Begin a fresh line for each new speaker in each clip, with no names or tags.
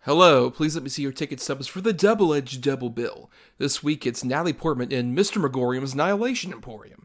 Hello, please let me see your ticket stubs for the double-edged double bill. This week it's Natalie Portman in Mr. Magorium's Annihilation Emporium.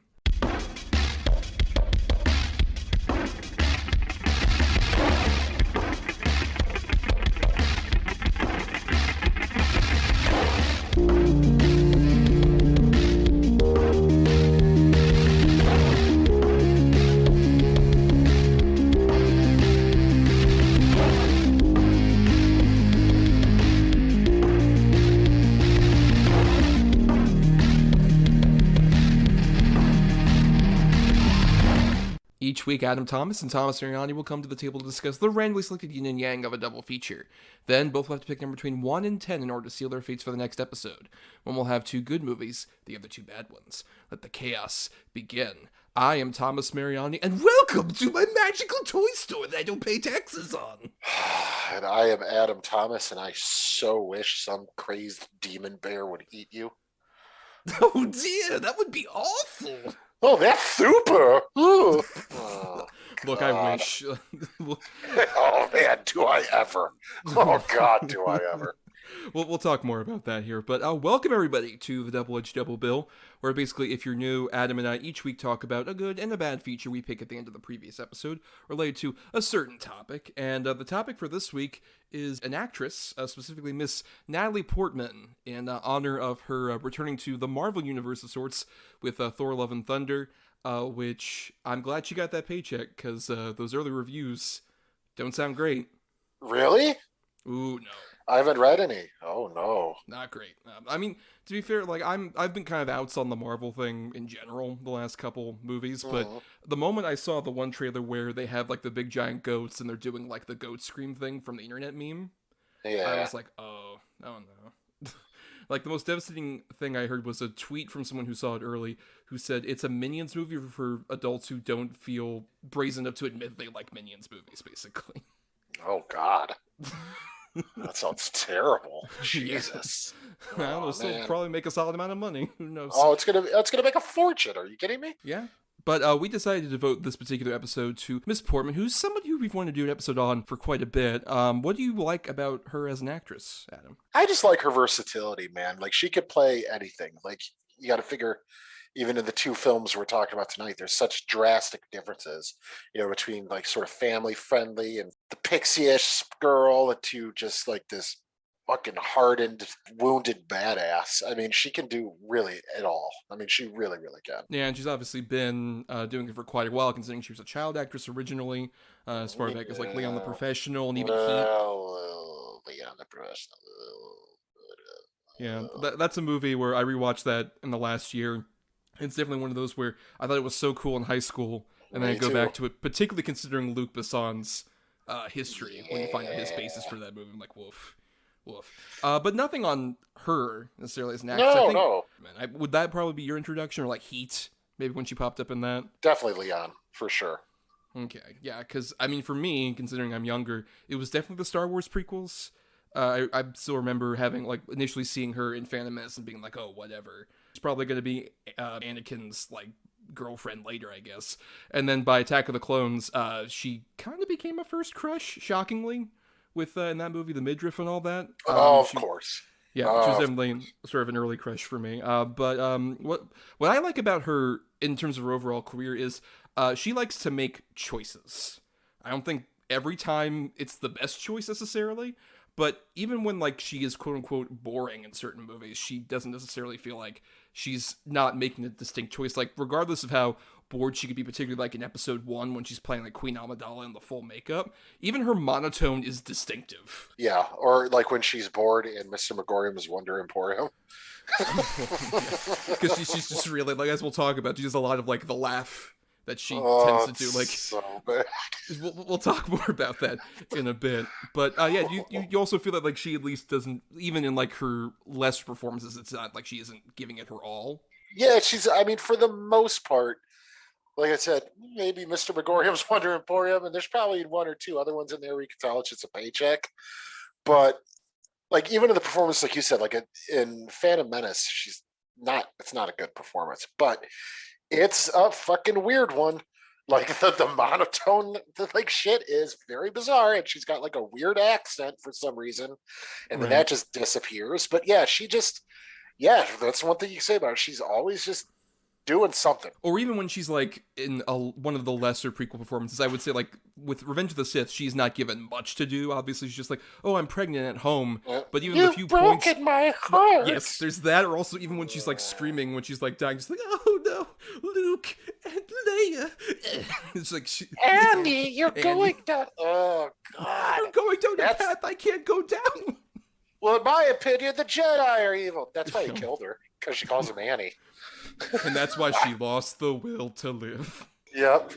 Each week, Adam Thomas and Thomas Mariani will come to the table to discuss the randomly selected yin and yang of a double feature. Then, both will have to pick a number between 1 and 10 in order to seal their fates for the next episode. One will have 2 good movies, the other 2 bad ones. Let the chaos begin. I am Thomas Mariani, and welcome to my magical toy store that I don't pay taxes on.
And I am Adam Thomas, and I so wish some crazed demon bear would eat you.
Oh dear, that would be awful.
Oh, that's super! Ooh. Oh,
Look, I wish.
Oh, man, do I ever. Oh, God, do I ever.
We'll talk more about that here, but welcome everybody to the Double-Edged Double Bill, where basically, if you're new, Adam and I each week talk about a good and a bad feature we pick at the end of the previous episode related to a certain topic, and the topic for this week is an actress, specifically Miss Natalie Portman, in honor of her returning to the Marvel Universe of sorts with Thor: Love and Thunder, which I'm glad she got that paycheck, because those early reviews don't sound great.
Really?
Ooh, no.
I haven't read any. Oh, no.
Not great. I mean, to be fair, like I've been kind of outs on the Marvel thing in general the last couple movies, but the moment I saw the one trailer where they have like the big giant goats and they're doing like the goat scream thing from the internet meme, I was like, oh no. Like the most devastating thing I heard was a tweet from someone who saw it early, who said it's a Minions movie for adults who don't feel brazen enough to admit they like Minions movies, basically.
Oh, God. That sounds terrible. Jesus.
I don't know, still probably make a solid amount of money. Who knows?
Oh, it's gonna make a fortune. Are you kidding me?
Yeah. But we decided to devote this particular episode to Miss Portman, who's somebody who we've wanted to do an episode on for quite a bit. What do you like about her as an actress, Adam?
I just like her versatility, man. Like, she could play anything. Like, you got to figure, even in the 2 films we're talking about tonight, there's such drastic differences, between like sort of family friendly and the pixie-ish girl to just like this fucking hardened, wounded badass. I mean, she can do really it all. I mean, she really, really can.
Yeah, and she's obviously been doing it for quite a while, considering she was a child actress originally, as far back as like Leon the Professional and even Heat.
Leon the Professional.
Yeah, that's a movie where I rewatched that in the last year. It's definitely one of those where I thought it was so cool in high school, and then I go back to it, particularly considering Luc Besson's history, when you find out his basis for that movie. I'm like, woof. But nothing on her, necessarily, as an actress.
No.
Man, would that probably be your introduction, or like Heat, maybe when she popped up in that?
Definitely Leon, for sure.
Okay, yeah, because, I mean, for me, considering I'm younger, it was definitely the Star Wars prequels. I still remember having, like, initially seeing her in Phantom Menace and being like, oh, whatever. It's probably going to be Anakin's, like, girlfriend later, I guess. And then by Attack of the Clones, she kind of became a first crush, shockingly, with, in that movie, the midriff and all that.
Of course.
Yeah, she was definitely sort of an early crush for me. But what I like about her, in terms of her overall career, is she likes to make choices. I don't think every time it's the best choice, necessarily. But even when, like, she is quote-unquote boring in certain movies, she doesn't necessarily feel like she's not making a distinct choice. Like, regardless of how bored she could be, particularly, like, in episode 1 when she's playing, like, Queen Amidala in the full makeup, even her monotone is distinctive.
Yeah, or, like, when she's bored in Mr. Magorium's Wonder Emporium.
Because she's just really, like, as we'll talk about, she does a lot of, like, the laugh that she tends to do. Like,
so bad.
We'll talk more about that in a bit. But yeah, you also feel that, like, she at least doesn't, even in like her lesser performances, it's not like she isn't giving it her all.
Yeah, I mean, for the most part, like I said, maybe Mr. Magorium's Wonder Emporium, and there's probably 1 or 2 other ones in there where you can tell it's just a paycheck. But like, even in the performance, like you said, like in Phantom Menace, it's not a good performance, but it's a fucking weird one. Like the monotone, like shit is very bizarre, and she's got like a weird accent for some reason, and then
Right.
that just disappears. But yeah, she just yeah, that's one thing you can say about her. She's always just doing something.
Or even when she's like in one of the lesser prequel performances, I would say like with Revenge of the Sith, she's not given much to do. Obviously, she's just like, oh, I'm pregnant at home. But even the
You've
few points,
broken my heart.
yes, there's that. Or also even when she's like screaming, when she's like dying, just like, oh no, Luke and Leia. It's like
Andy, you're
Andy,
going down. Oh God,
I'm going down a
that's
path I can't go down.
well, in my opinion, the Jedi are evil. That's why he killed her because she calls him Annie.
And that's why she lost the will to live.
Yep.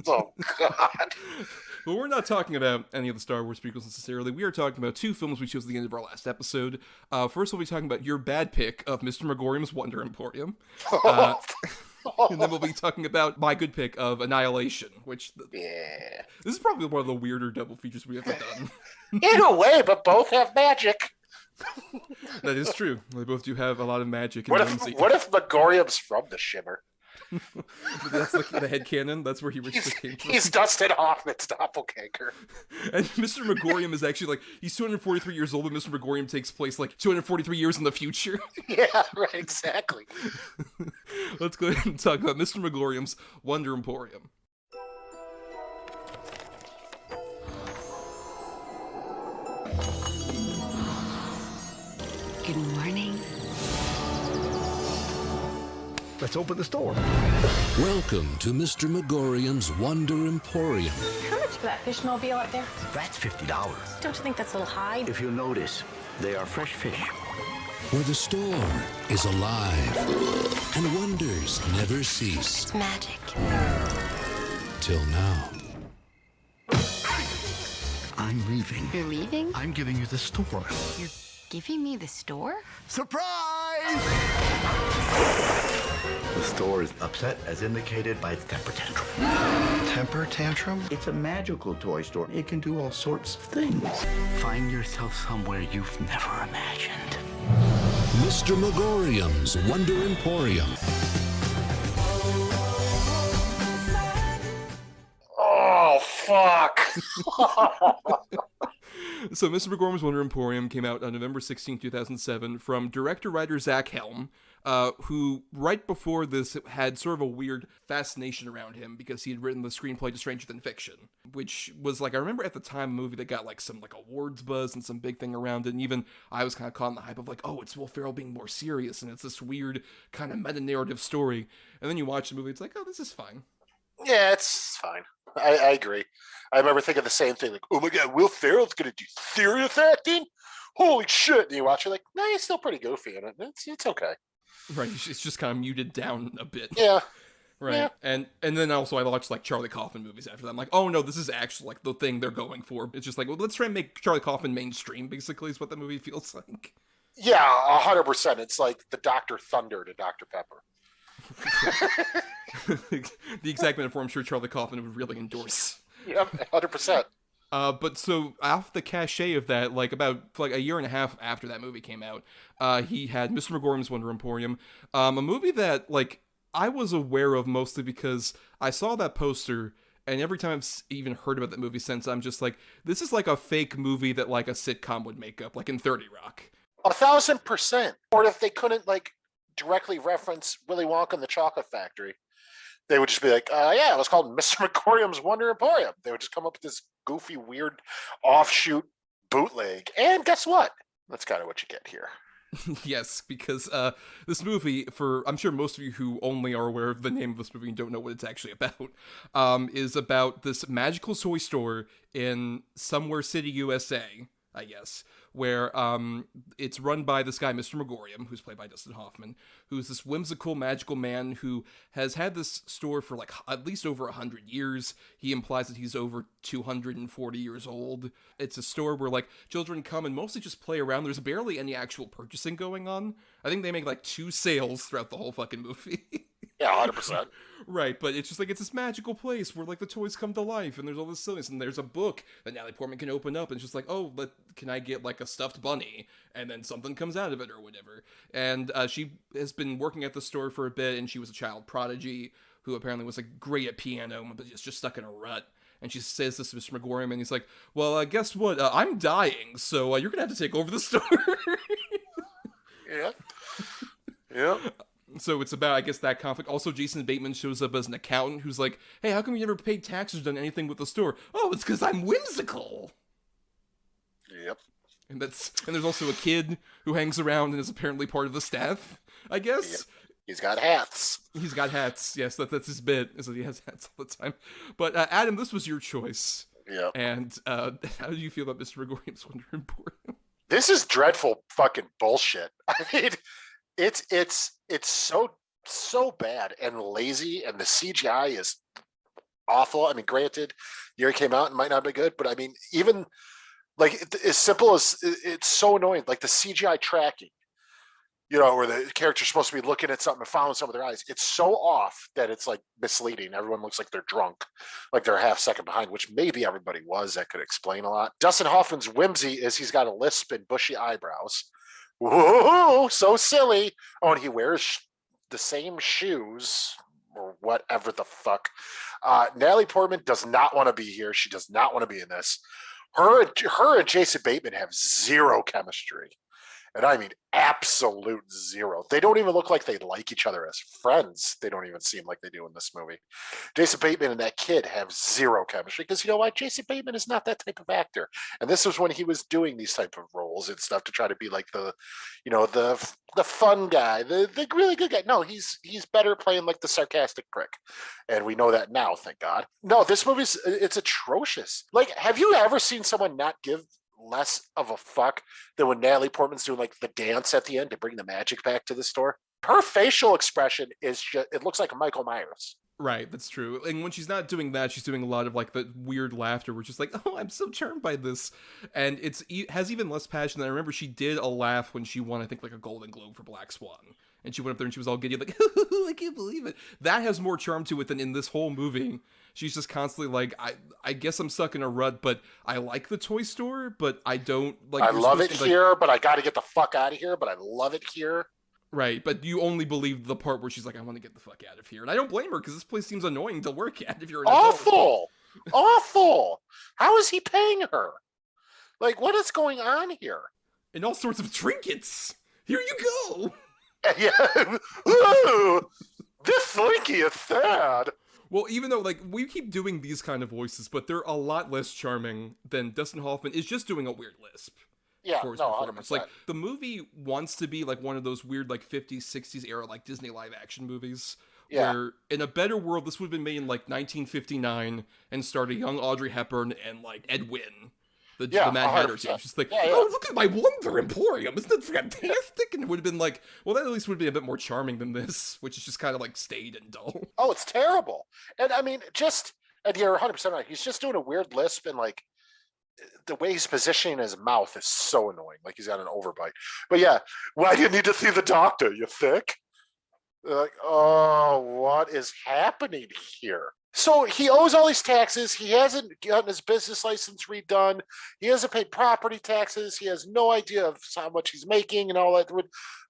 Oh God.
But we're not talking about any of the Star Wars prequels necessarily. We are talking about two films we chose at the end of our last episode. First, we'll be talking about your bad pick of Mr. Magorium's Wonder Emporium. And then we'll be talking about my good pick of Annihilation, which
Yeah.
this is probably one of the weirder double features we ever done.
In a way, but both have magic.
That is true. They both do have a lot of magic and whimsy.
What if Magorium's from the Shimmer?
That's the headcanon. That's where he originally came from.
He's Dustin Hoffman's doppelganger.
And Mr. Magorium is actually like, he's 243 years old, and Mr. Magorium takes place like 243 years in the future.
Yeah, right, exactly.
Let's go ahead and talk about Mr. Magorium's Wonder Emporium.
Good morning.
Let's open the store.
Welcome to Mr. Magorium's Wonder Emporium.
How much for that fishmobile up there?
That's $50.
Don't you think that's a little high?
If you'll notice, they are fresh fish.
Where the store is alive and wonders never cease.
It's magic.
Till now.
I'm leaving.
You're leaving?
I'm giving you the store.
You're giving me the store?
Surprise! The store is upset as indicated by its temper tantrum. Temper tantrum? It's a magical toy store. It can do all sorts of things. Find yourself somewhere you've never imagined.
Mr. Magorium's Wonder Emporium.
Oh, fuck.
So, Mr. Magorium's Wonder Emporium came out on November 16, 2007, from director-writer Zach Helm, who, right before this, had sort of a weird fascination around him because he had written the screenplay to Stranger Than Fiction, which was, like, I remember at the time, a movie that got, like, some, like, awards buzz and some big thing around it, and even I was kind of caught in the hype of, like, oh, it's Will Ferrell being more serious, and it's this weird kind of meta-narrative story, and then you watch the movie, it's like, oh, this is fine.
Yeah, it's fine. I agree. I remember thinking the same thing, like, oh my God, Will Ferrell's going to do serious acting? Holy shit. And you watch it like, no, he's still pretty goofy in it. It's okay.
Right, it's just kind of muted down a bit.
Yeah.
Right,
Yeah.
and then also I watched like Charlie Kaufman movies after that. I'm like, oh no, this is actually like the thing they're going for. It's just like, well, let's try and make Charlie Kaufman mainstream. Basically, is what the movie feels like.
Yeah, 100%. It's like the Dr. Thunder to Dr. Pepper.
The exact metaphor I'm sure Charlie Kaufman would really endorse.
Yeah, 100%.
But so off the cachet of that, like about like a year and a half after that movie came out, he had Mr. Magorium's Wonder Emporium, a movie that like I was aware of mostly because I saw that poster, and every time I've even heard about that movie since, I'm just like, this is like a fake movie that like a sitcom would make up, like in 30 Rock.
1,000%. Or if they couldn't like directly reference Willy Wonka and the Chocolate Factory, they would just be like, yeah, it was called Mr. Magorium's Wonder Emporium. They would just come up with this goofy, weird offshoot bootleg. And guess what? That's kind of what you get here.
Yes, because this movie, for I'm sure most of you who only are aware of the name of this movie and don't know what it's actually about, is about this magical toy store in Somewhere City, USA, I guess, where it's run by this guy, Mr. Magorium, who's played by Dustin Hoffman, who's this whimsical, magical man who has had this store for like at least over 100 years. He implies that he's over 240 years old. It's a store where like children come and mostly just play around. There's barely any actual purchasing going on. I think they make like 2 sales throughout the whole fucking movie.
Yeah, 100%.
Right, but it's just like, it's this magical place where like the toys come to life and there's all this silliness and there's a book that Natalie Portman can open up and it's just like, oh, can I get like a stuffed bunny? And then something comes out of it or whatever. And she has been working at the store for a bit and she was a child prodigy who apparently was like great at piano, but is just stuck in a rut. And she says this to Mr. Magorium, and he's like, well, guess what? I'm dying, so you're going to have to take over the store.
Yep. Yep.
So it's about, I guess, that conflict. Also, Jason Bateman shows up as an accountant who's like, hey, how come you never paid taxes or done anything with the store? Oh, it's because I'm whimsical.
Yep.
And there's also a kid who hangs around and is apparently part of the staff, I guess.
Yep. He's got hats.
He's got hats. Yes, that's his bit, is that he has hats all the time. But Adam, this was your choice.
Yeah.
And how do you feel about Mr. Magorium's Wonder Emporium?
This is dreadful fucking bullshit. I mean, it's so bad and lazy, and the CGI is awful. I mean, granted, the year it came out and might not be good, but I mean, even like as simple as it's so annoying, like the CGI tracking. You know, where the character's supposed to be looking at something and following something with their eyes. It's so off that it's like misleading. Everyone looks like they're drunk, like they're a half second behind, which maybe everybody was. That could explain a lot. Dustin Hoffman's whimsy is he's got a lisp and bushy eyebrows. Whoa, so silly. Oh, and he wears the same shoes or whatever the fuck. Natalie Portman does not want to be here. She does not want to be in this. Her and Jason Bateman have zero chemistry. And I mean, absolute zero. They don't even look like they like each other as friends. They don't even seem like they do in this movie. Jason Bateman and that kid have zero chemistry because you know what? Jason Bateman is not that type of actor. And this was when he was doing these type of roles and stuff to try to be like the fun guy, the really good guy. No, he's better playing like the sarcastic prick. And we know that now, thank God. No, this it's atrocious. Like, have you ever seen someone not give less of a fuck than when Natalie Portman's doing like the dance at the end to bring the magic back to the store? Her facial expression is just, it looks like Michael Myers.
Right, that's true. And when she's not doing that, she's doing a lot of like the weird laughter where she's like, oh, I'm so charmed by this. And it has even less passion than I remember she did a laugh when she won, I think, like a Golden Globe for Black Swan. And she went up there and she was all giddy, like, I can't believe it. That has more charm to it than in this whole movie. She's just constantly like, I guess I'm stuck in a rut, but I like the toy store, but I don't like.
I love it here, but I got to get the fuck out of here. But I love it here.
Right, but you only believe the part where she's like, I want to get the fuck out of here. And I don't blame her, because this place seems annoying to work at if you're an
awful. Adult. Awful. How is he paying her? Like, what is going on here?
And all sorts of trinkets. Here you go.
Yeah. Ooh, this Slinky is sad.
Well, even though, like, we keep doing these kind of voices, but they're a lot less charming than Dustin Hoffman is just doing a weird lisp.
Yeah,
for his
no,
performance.
100%.
Like, the movie wants to be, like, one of those weird, like, 50s, 60s era, like, Disney live-action movies. Yeah. Where, in a better world, this would have been made in, like, 1959 and starred a young Audrey Hepburn and, like, Ed Wynn. The Mad Hatter team. She's like, oh, look at my Wonder Emporium. Isn't that fantastic? And it would have been like, well, that at least would be a bit more charming than this, which is just kind of like staid and dull.
Oh, it's terrible. And I mean, and you're 100% right. He's just doing a weird lisp, and like the way he's positioning his mouth is so annoying. Like he's got an overbite. But yeah, why do you need to see the doctor? You thick? They're like, oh, what is happening here? So he owes all these taxes. He hasn't gotten his business license redone. He hasn't paid property taxes. He has no idea of how much he's making and all that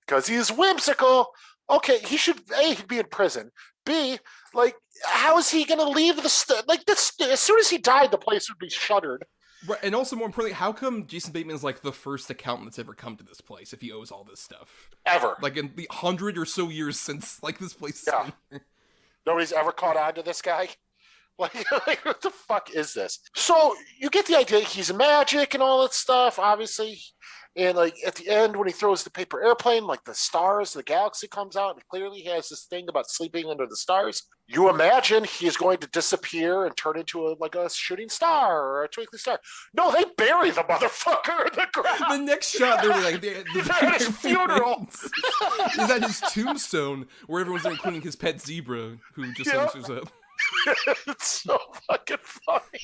because he's whimsical. Okay, he'd be in prison. B, like, how is he going to leave as soon as he died, the place would be shuttered.
Right, and also more importantly, how come Jason Bateman's like the first accountant that's ever come to this place if he owes all this stuff?
Ever.
Like in the 100 or so years since like this place.
Yeah. Nobody's ever caught on to this guy. Like, what the fuck is this? So you get the idea he's magic and all that stuff, obviously. And like at the end, when he throws the paper airplane, like the stars, the galaxy comes out, and clearly he has this thing about sleeping under the stars. You imagine he's going to disappear and turn into a shooting star or a twinkling star. No, they bury the motherfucker in the ground.
The next shot, they're like,
he's at his funeral.
He's at his tombstone, where everyone's there, including his pet zebra, who just shows up.
It's so fucking funny.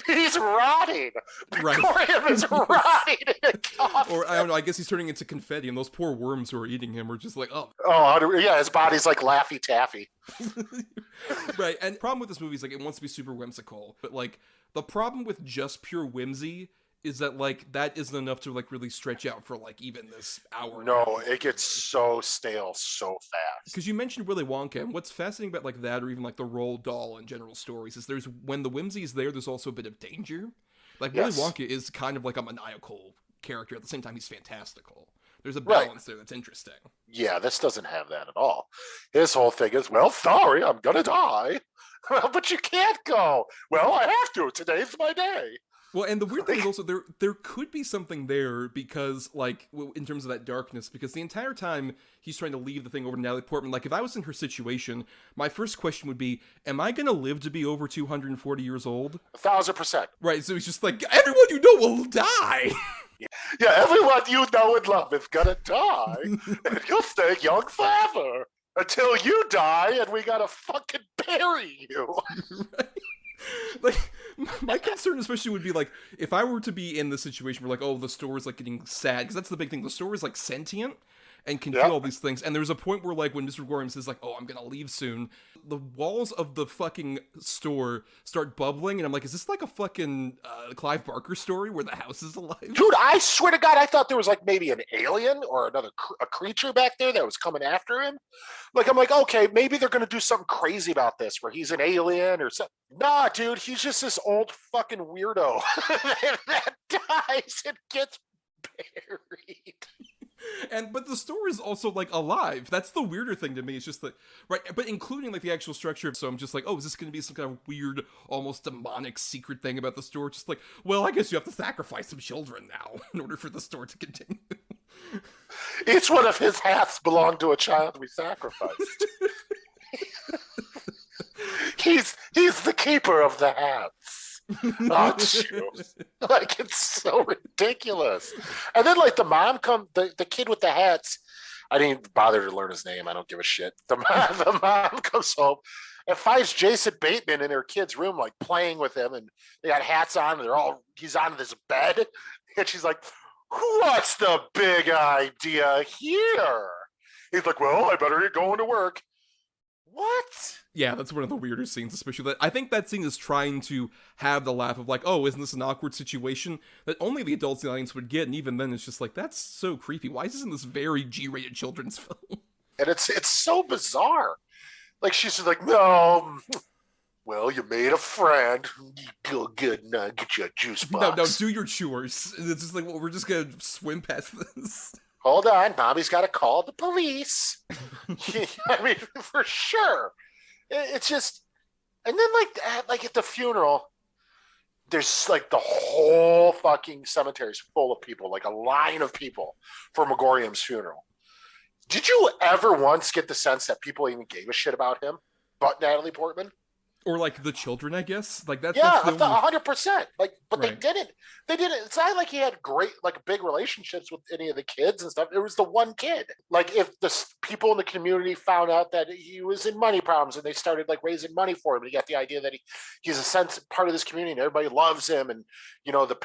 He's rotting.
Right.
Magorium is rotting in a coffin.
Or, I don't know, I guess he's turning into confetti, and those poor worms who are eating him are just like, oh.
Oh, yeah, his body's like Laffy Taffy.
Right, and the problem with this movie is, like, it wants to be super whimsical, but, like, the problem with just pure whimsy is that like that isn't enough to like really stretch out for like even this hour.
No, it gets so stale so fast.
Because you mentioned Willy Wonka, and what's fascinating about like that, or even like the Roald Dahl in general stories, is there's when the whimsy is there, there's also a bit of danger. Like
Yes.
Willy Wonka is kind of like a maniacal character. At the same time, he's fantastical. There's a balance there that's interesting.
Yeah, this doesn't have that at all. His whole thing is, well, sorry, I'm gonna die. Well, but you can't go. Well, I have to. Today's my day.
Well, and the weird thing is also there could be something there because, like, in terms of that darkness, because the entire time he's trying to leave the thing over to Natalie Portman, like, if I was in her situation, my first question would be, am I going to live to be over 240 years old?
1,000%.
Right, so he's just like, everyone you know will die!
Yeah, everyone you know and love is gonna die, and you'll stay young forever until you die, and we gotta fucking bury you.
Right? Like, my concern especially would be, like, if I were to be in the situation where, like, oh, the store is, like, getting sad, because that's the big thing, the store is, like, sentient, and can feel all these things, and there's a point where, like, when Mr. Magorium says, like, oh, I'm gonna leave soon, the walls of the fucking store start bubbling, and I'm like, is this like a fucking Clive Barker story where the house is alive?
Dude, I swear to God, I thought there was, like, maybe an alien or another a creature back there that was coming after him. Like, I'm like, okay, maybe they're gonna do something crazy about this, where he's an alien or something. Nah, dude, he's just this old fucking weirdo that dies and gets buried.
But the store is also like alive. That's the weirder thing to me. It's just that, right? But including like the actual structure. So I'm just like, oh, is this going to be some kind of weird, almost demonic secret thing about the store? Just like, well, I guess you have to sacrifice some children now in order for the store to continue.
Each one of his hats belonged to a child we sacrificed. he's the keeper of the hats. Aren't you? Like, it's so ridiculous. And then, like, the mom the kid with the hats, I didn't even bother to learn his name. I don't give a shit. The mom comes home and finds Jason Bateman in her kid's room, like, playing with him, and they got hats on, and he's on this bed, and she's like, what's the big idea here? He's like, well, I better get going to work. What?
Yeah, that's one of the weirder scenes, especially that I think that scene is trying to have the laugh of like, oh, isn't this an awkward situation that only the adults in the audience would get, and even then it's just like, that's so creepy. Why isn't this very G-rated children's film?
And it's so bizarre. Like, she's just like, no, well, you made a friend. Go good now, get you a juice box.
No, do your chores. It's just like, well, we're just gonna swim past this.
Hold on, Mommy's got to call the police. I mean, for sure. It's just, and then like at the funeral, there's like the whole fucking cemetery is full of people, like a line of people for Magorium's funeral. Did you ever once get the sense that people even gave a shit about him, but Natalie Portman?
Or like the children, I guess. Like that's
100%. Like, but
right.
They didn't. It's not like he had great, like, big relationships with any of the kids and stuff. It was the one kid. Like, if the people in the community found out that he was in money problems and they started like raising money for him, and he got the idea that he's a part of this community and everybody loves him, and you know the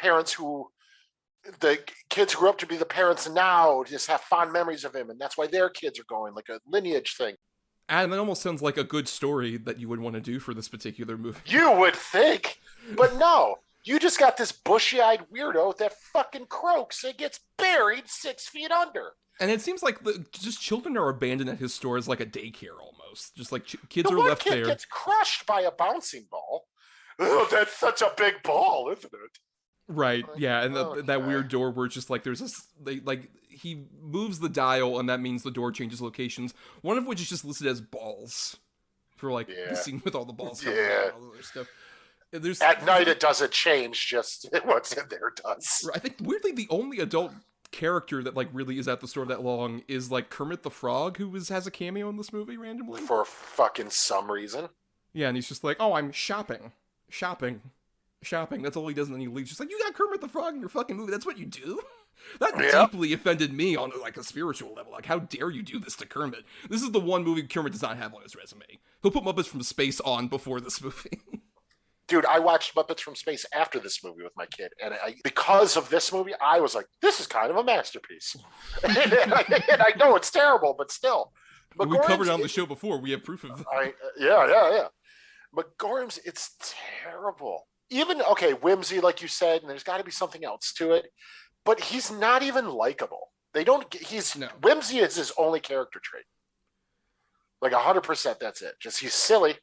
kids who grew up to be the parents now just have fond memories of him, and that's why their kids are going, like a lineage thing.
And that almost sounds like a good story that you would want to do for this particular movie.
You would think, but no. You just got this bushy-eyed weirdo that fucking croaks and gets buried 6 feet under.
And it seems like just children are abandoned at his store as like a daycare almost. Just like kids
the
are
one
left
kid
there.
Gets crushed by a bouncing ball. Oh, that's such a big ball, isn't it?
Right, yeah, and that weird door where it's just like there's he moves the dial and that means the door changes locations. One of which is just listed as balls for like the scene with all the balls coming out and all the other stuff.
At night it doesn't change, just what's in there does.
I think weirdly the only adult character that like really is at the store that long is like Kermit the Frog, who has a cameo in this movie randomly
for fucking some reason.
Yeah, and he's just like, oh, I'm shopping. That's all he does, and then he leaves. Just like, you got Kermit the Frog in your fucking movie. That's what you do? That deeply offended me on like a spiritual level. Like, how dare you do this to Kermit? This is the one movie Kermit does not have on his resume. He'll put Muppets from Space on before this movie.
Dude, I watched Muppets from Space after this movie with my kid, and because of this movie, I was like, this is kind of a masterpiece. and I know it's terrible, but still.
We covered it on the show before. We have proof of that.
Yeah. Magorium's, it's terrible. even okay, whimsy, like you said, and there's got to be something else to it. But he's not even likable. They don't. He's
No.
whimsy is his only character trait. Like 100%. That's it. Just he's silly.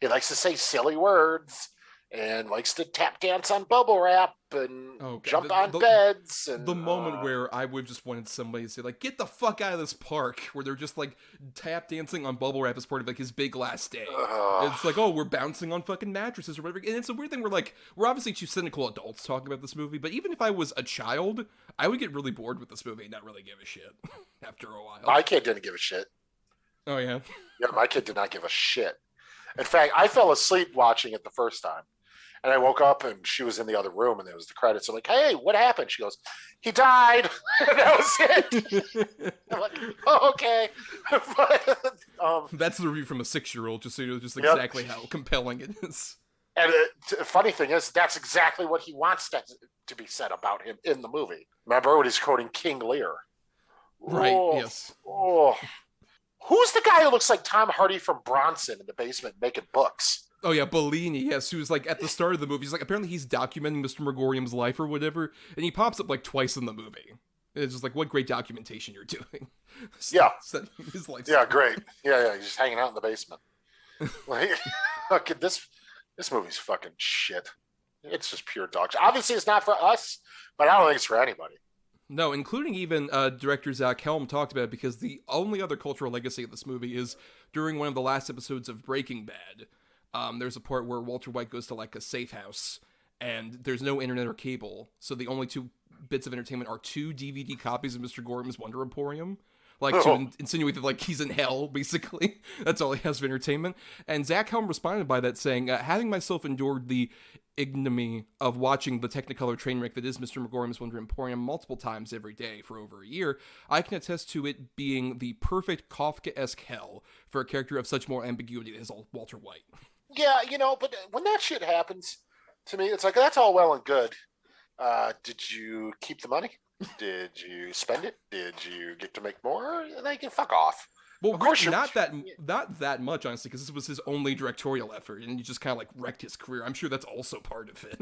He likes to say silly words and likes to tap dance on bubble wrap and jump on beds. And
the moment where I would just wanted somebody to say, like, get the fuck out of this park, where they're just, like, tap dancing on bubble wrap as part of, like, his big last day. It's like, oh, we're bouncing on fucking mattresses or whatever. And it's a weird thing where, like, we're obviously two cynical adults talking about this movie, but even if I was a child, I would get really bored with this movie and not really give a shit after a while.
My kid didn't give a shit.
Oh, yeah?
Yeah, my kid did not give a shit. In fact, I fell asleep watching it the first time. And I woke up and she was in the other room and there was the credits. I'm like, hey, what happened? She goes, he died. And that was it. I'm like, oh, okay. But,
that's the review from a 6-year-old, just so you know just exactly how compelling it is.
And the funny thing is, that's exactly what he wants to be said about him in the movie. Remember when he's quoting King Lear?
Right,
oh,
yes.
Oh. Who's the guy who looks like Tom Hardy from Bronson in the basement making books?
Oh yeah, Bellini, yes, who's like at the start of the movie, he's like, apparently he's documenting Mr. Magorium's life or whatever, and he pops up like twice in the movie. And it's just like, what great documentation you're doing.
Yeah.
His life.
Yeah, great. Yeah, he's just hanging out in the basement. Like, okay, this movie's fucking shit. It's just pure dog shit. Obviously it's not for us, but I don't think it's for anybody.
No, including even director Zach Helm talked about it, because the only other cultural legacy of this movie is during one of the last episodes of Breaking Bad. There's a part where Walter White goes to like a safe house and there's no internet or cable. So the only two bits of entertainment are 2 DVD copies of Mr. Gorham's Wonder Emporium. Like to insinuate that like he's in hell, basically. That's all he has for entertainment. And Zach Helm responded by that saying, having myself endured the ignominy of watching the Technicolor train wreck that is Mr. Magorium's Wonder Emporium multiple times every day for over a year, I can attest to it being the perfect Kafka-esque hell for a character of such more ambiguity as Walter White.
Yeah, but when that shit happens, to me, it's like, that's all well and good. Did you keep the money? Did you spend it? Did you get to make more? Like, fuck off.
Well,
of course
not that much, honestly, because this was his only directorial effort, and he just kind of like wrecked his career. I'm sure that's also part of it.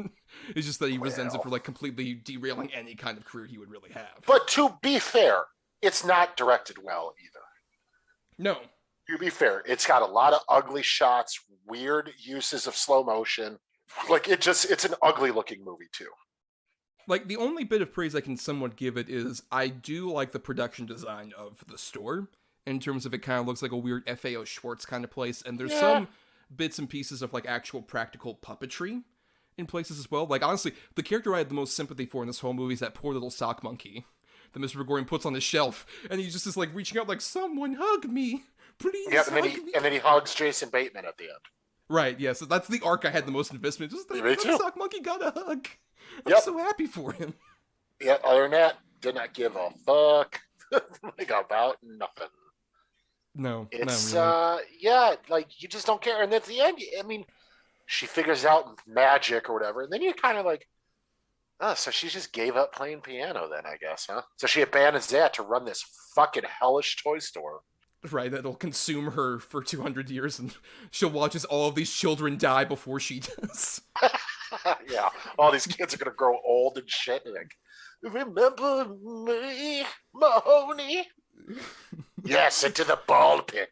It's just that he resents it for like completely derailing any kind of career he would really have.
But to be fair, it's not directed well either.
No.
To be fair, it's got a lot of ugly shots, weird uses of slow motion. Like, it's an ugly looking movie too.
Like, the only bit of praise I can somewhat give it is I do like the production design of the store, in terms of it kind of looks like a weird FAO Schwartz kind of place, and there's some bits and pieces of like actual practical puppetry in places as well. Like, honestly, the character I had the most sympathy for in this whole movie is that poor little sock monkey that Mr. Magorium puts on the shelf, and he just is like reaching out like, someone hug me, please.
Yeah, and then he hugs Jason Bateman at the end.
Right, yeah, so that's the arc I had the most investment. Just the sock monkey got a hug. I'm so happy for him.
Yeah, other than that, did not give a fuck like about nothing.
No,
it's
not
really. Like, you just don't care. And at the end, I mean, she figures out magic or whatever, and then you're kind of like, oh, so she just gave up playing piano then, I guess, huh? So she abandons that to run this fucking hellish toy store.
Right, that'll consume her for 200 years, and she'll watch as all of these children die before she does.
Yeah, all these kids are gonna grow old and shit. And like, remember me, Mahoney? Yes, into the ball pit.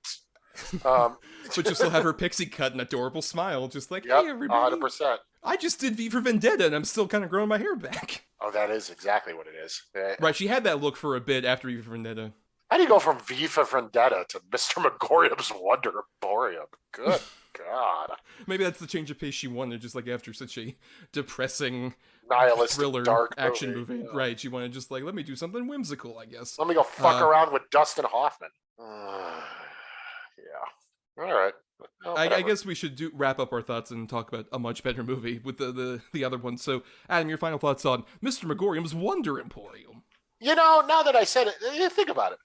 But you'll still have her pixie cut and adorable smile, just like, hey, everybody.
100%.
I just did V for Vendetta, and I'm still kind of growing my hair back.
Oh, that is exactly what it is.
Right, she had that look for a bit after V for Vendetta.
How do you go from V for Vendetta to Mr. Magorium's Wonder Emporium? Good God.
Maybe that's the change of pace she wanted, just like after such a depressing
nihilistic
thriller
dark
action movie.
Yeah.
Right, she wanted just like, let me do something whimsical, I guess.
Let me go fuck around with Dustin Hoffman. Yeah. All right. Well,
I guess we should wrap up our thoughts and talk about a much better movie with the other one. So, Adam, your final thoughts on Mr. Magorium's Wonder Emporium.
Now that I said it, think about it.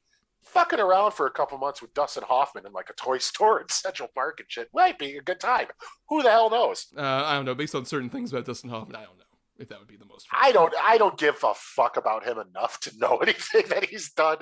Fucking around for a couple months with Dustin Hoffman in like a toy store in Central Park and shit might be a good time. Who the hell knows?
I don't know. Based on certain things about Dustin Hoffman, I don't know if that would be the most fun.
I don't give a fuck about him enough to know anything that he's done.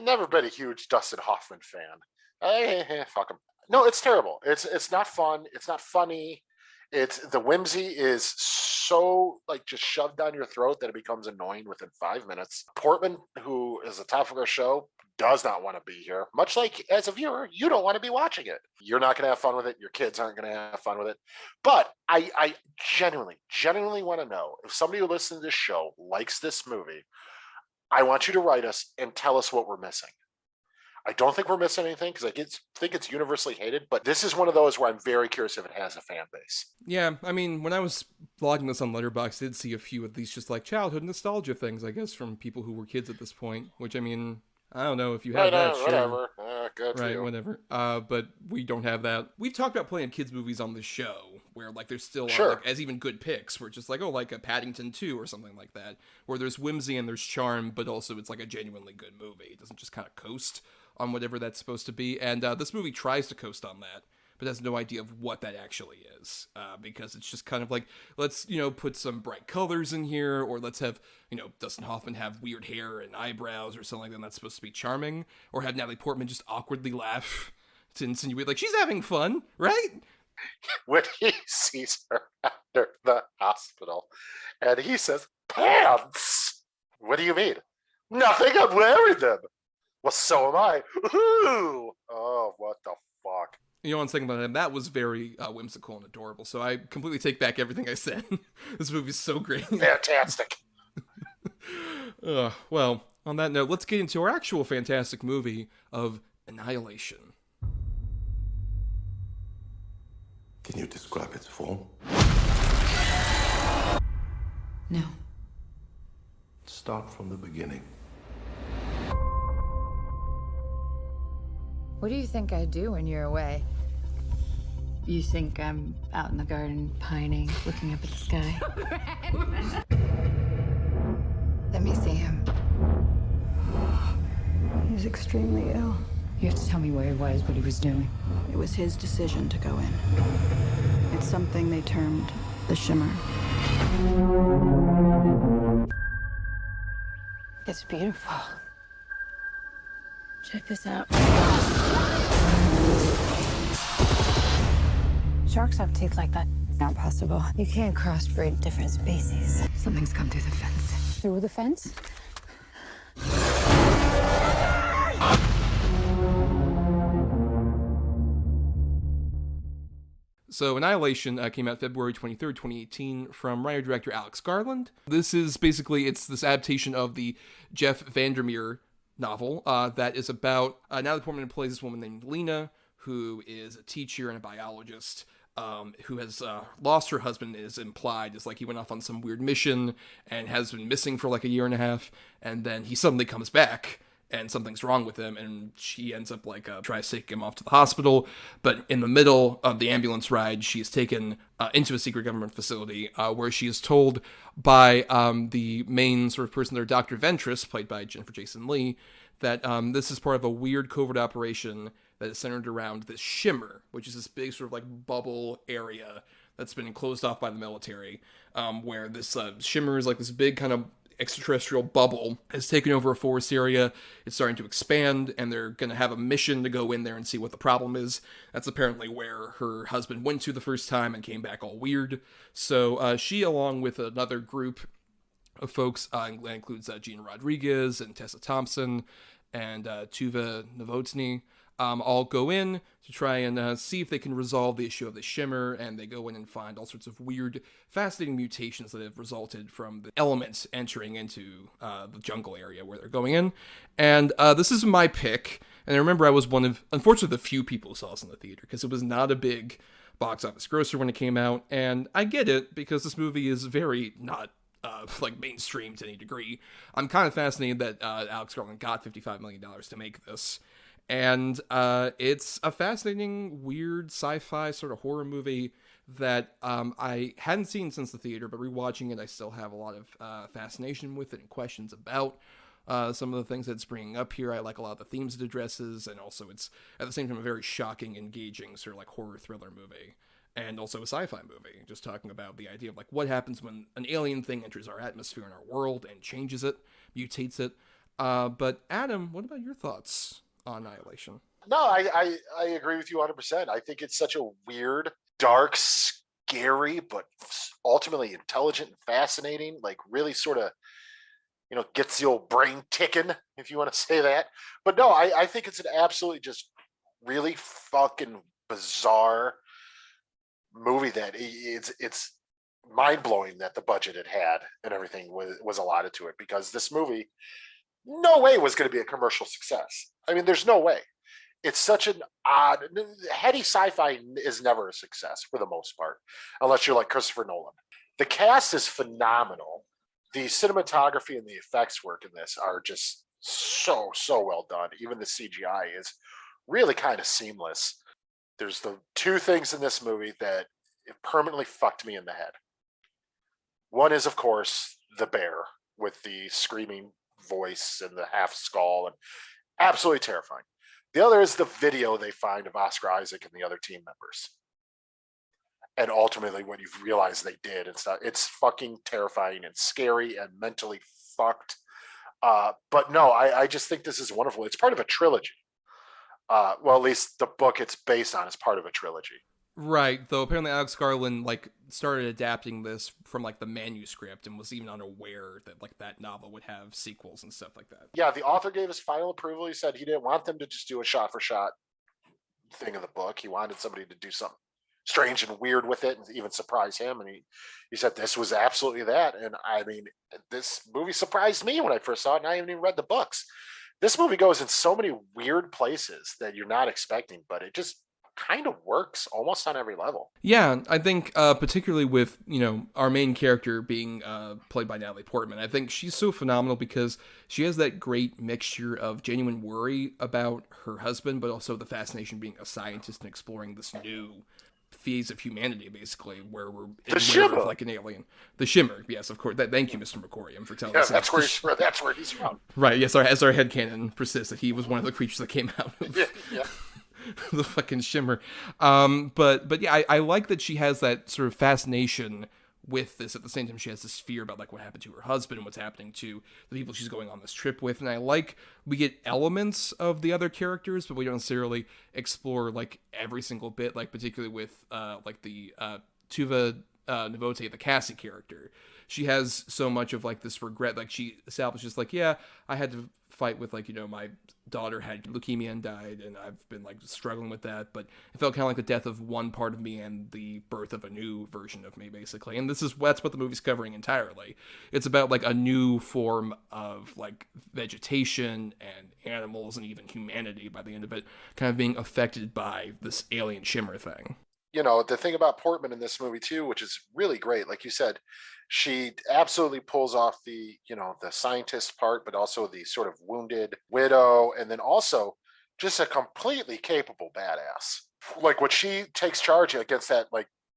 Never been a huge Dustin Hoffman fan. Fuck him. No, it's terrible. It's not fun. It's not funny. It's the whimsy is so like just shoved down your throat that it becomes annoying within 5 minutes. Portman, who is the top of our show, does not want to be here. Much like as a viewer, you don't want to be watching it. You're not going to have fun with it. Your kids aren't going to have fun with it. But I genuinely want to know if somebody who listens to this show likes this movie. I want you to write us and tell us what we're missing. I don't think we're missing anything because I think it's universally hated, but this is one of those where I'm very curious if it has a fan base.
Yeah, I mean, when I was logging this on Letterboxd, I did see a few of these just like childhood nostalgia things, I guess, from people who were kids at this point, which, I mean, I don't know if you have that, sure.
Whatever. Good
Right,
for you.
whatever. But we don't have that. We've talked about playing kids' movies on the show, where like there's still
Sure.
like, as even good picks, where it's just like, oh, like a Paddington 2 or something like that, where there's whimsy and there's charm, but also it's like a genuinely good movie. It doesn't just kind of coast on whatever that's supposed to be. And this movie tries to coast on that, but has no idea of what that actually is, because it's just kind of like, let's, put some bright colors in here, or let's have, Dustin Hoffman have weird hair and eyebrows or something like that that's supposed to be charming, or have Natalie Portman just awkwardly laugh to insinuate, like, she's having fun, right?
When he sees her after the hospital, and he says, "Pants? What do you mean? Nothing, I'm wearing them." Well, so am I. Ooh. Oh, what the fuck?
One thing about him, that was very whimsical and adorable, so I completely take back everything I said. This movie's so great.
Fantastic.
Well, on that note, let's get into our actual fantastic movie of Annihilation.
Can you describe its form?
No.
Start from the beginning.
What do you think I do when you're away?
You think I'm out in the garden pining, looking up at the sky?
Let me see him.
He's extremely ill.
You have to tell me where he was, what he was doing.
It was his decision to go in. It's something they termed the shimmer.
It's beautiful. Check this out. Sharks have teeth like that.
Not possible.
You can't crossbreed different species.
Something's come through the fence.
Through the fence?
So Annihilation came out February 23rd, 2018 from writer-director Alex Garland. This is basically, it's this adaptation of the Jeff Vandermeer novel that is about, Natalie Portman plays this woman named Lena, who is a teacher and a biologist, who has lost her husband, is implied. It's like he went off on some weird mission and has been missing for like a year and a half, and then he suddenly comes back, and something's wrong with him, and she ends up like tries to take him off to the hospital, but in the middle of the ambulance ride, she is taken into a secret government facility where she is told by the main sort of person there, Dr. Ventress, played by Jennifer Jason Leigh, that this is part of a weird covert operation that is centered around this shimmer, which is this big sort of like bubble area that's been closed off by the military, where this shimmer is like this big kind of extraterrestrial bubble has taken over a forest area. It's starting to expand, and they're going to have a mission to go in there and see what the problem is. That's apparently where her husband went to the first time and came back all weird. So she, along with another group of folks, that includes Gina Rodriguez and Tessa Thompson and Tuva Novotny, all go in to try and see if they can resolve the issue of the shimmer, and they go in and find all sorts of weird, fascinating mutations that have resulted from the elements entering into the jungle area where they're going in. And this is my pick, and I remember I was one of, unfortunately, the few people who saw this in the theater, because it was not a big box office grosser when it came out, and I get it, because this movie is very not like mainstream to any degree. I'm kind of fascinated that Alex Garland got $55 million to make this. And it's a fascinating, weird sci-fi sort of horror movie that I hadn't seen since the theater, but rewatching it, I still have a lot of fascination with it and questions about some of the things that it's bringing up here. I like a lot of the themes it addresses, and also it's, at the same time, a very shocking, engaging sort of like horror thriller movie. And also a sci-fi movie, just talking about the idea of like what happens when an alien thing enters our atmosphere and our world and changes it, mutates it. But Adam, what about your thoughts on Annihilation?
No, I agree with you 100%. I think it's such a weird, dark, scary, but ultimately intelligent and fascinating. Like really sort of, gets the old brain ticking, if you want to say that. But no, I think it's an absolutely just really fucking bizarre movie that it's mind blowing that the budget it had and everything was allotted to it, because this movie no way was going to be a commercial success. I mean, there's no way. It's such an odd, heady sci-fi is never a success for the most part, unless you're like Christopher Nolan. The cast is phenomenal. The cinematography and the effects work in this are just so well done. Even the CGI is really kind of seamless. There's the two things in this movie that permanently fucked me in the head. One is, of course, the bear with the screaming voice and the half skull, and absolutely terrifying. The other is the video they find of Oscar Isaac and the other team members. And ultimately what you've realized they did, it's fucking terrifying and scary and mentally fucked. But no, I just think this is wonderful. It's part of a trilogy. Well, at least the book it's based on is part of a trilogy.
Right, though apparently Alex Garland started adapting this from the manuscript and was even unaware that that novel would have sequels and stuff like that.
Yeah, the author gave his final approval. He said he didn't want them to just do a shot for shot thing of the book. He wanted somebody to do something strange and weird with it and even surprise him. And he said this was absolutely that. And I mean, this movie surprised me when I first saw it, and I haven't even read the books. This movie goes in so many weird places that you're not expecting, but it just kind of works almost on every level.
Yeah, I think particularly with, our main character being played by Natalie Portman, I think she's so phenomenal because she has that great mixture of genuine worry about her husband, but also the fascination being a scientist and exploring this new phase of humanity, basically, where we're like an alien. The Shimmer, yes, of course. Thank you, Mr. Magorium, for telling us.
That's where he's from.
Right, yes, as our headcanon persists, that he was one of the creatures that came out of the fucking Shimmer. But yeah, I like that she has that sort of fascination with this. At the same time, she has this fear about what happened to her husband and what's happening to the people she's going on this trip with. And I like we get elements of the other characters, but we don't necessarily explore every single bit. Particularly with the Tuva Novote, the Cassie character. She has so much of this regret. She establishes yeah, I had to fight with my daughter had leukemia and died, and I've been struggling with that, but it felt kind of like the death of one part of me and the birth of a new version of me, basically. And that's what the movie's covering entirely. It's about a new form of vegetation and animals and even humanity by the end of it kind of being affected by this alien Shimmer thing.
The thing about Portman in this movie too, which is really great, like you said, she absolutely pulls off the scientist part, but also the sort of wounded widow, and then also just a completely capable badass. When she takes charge against that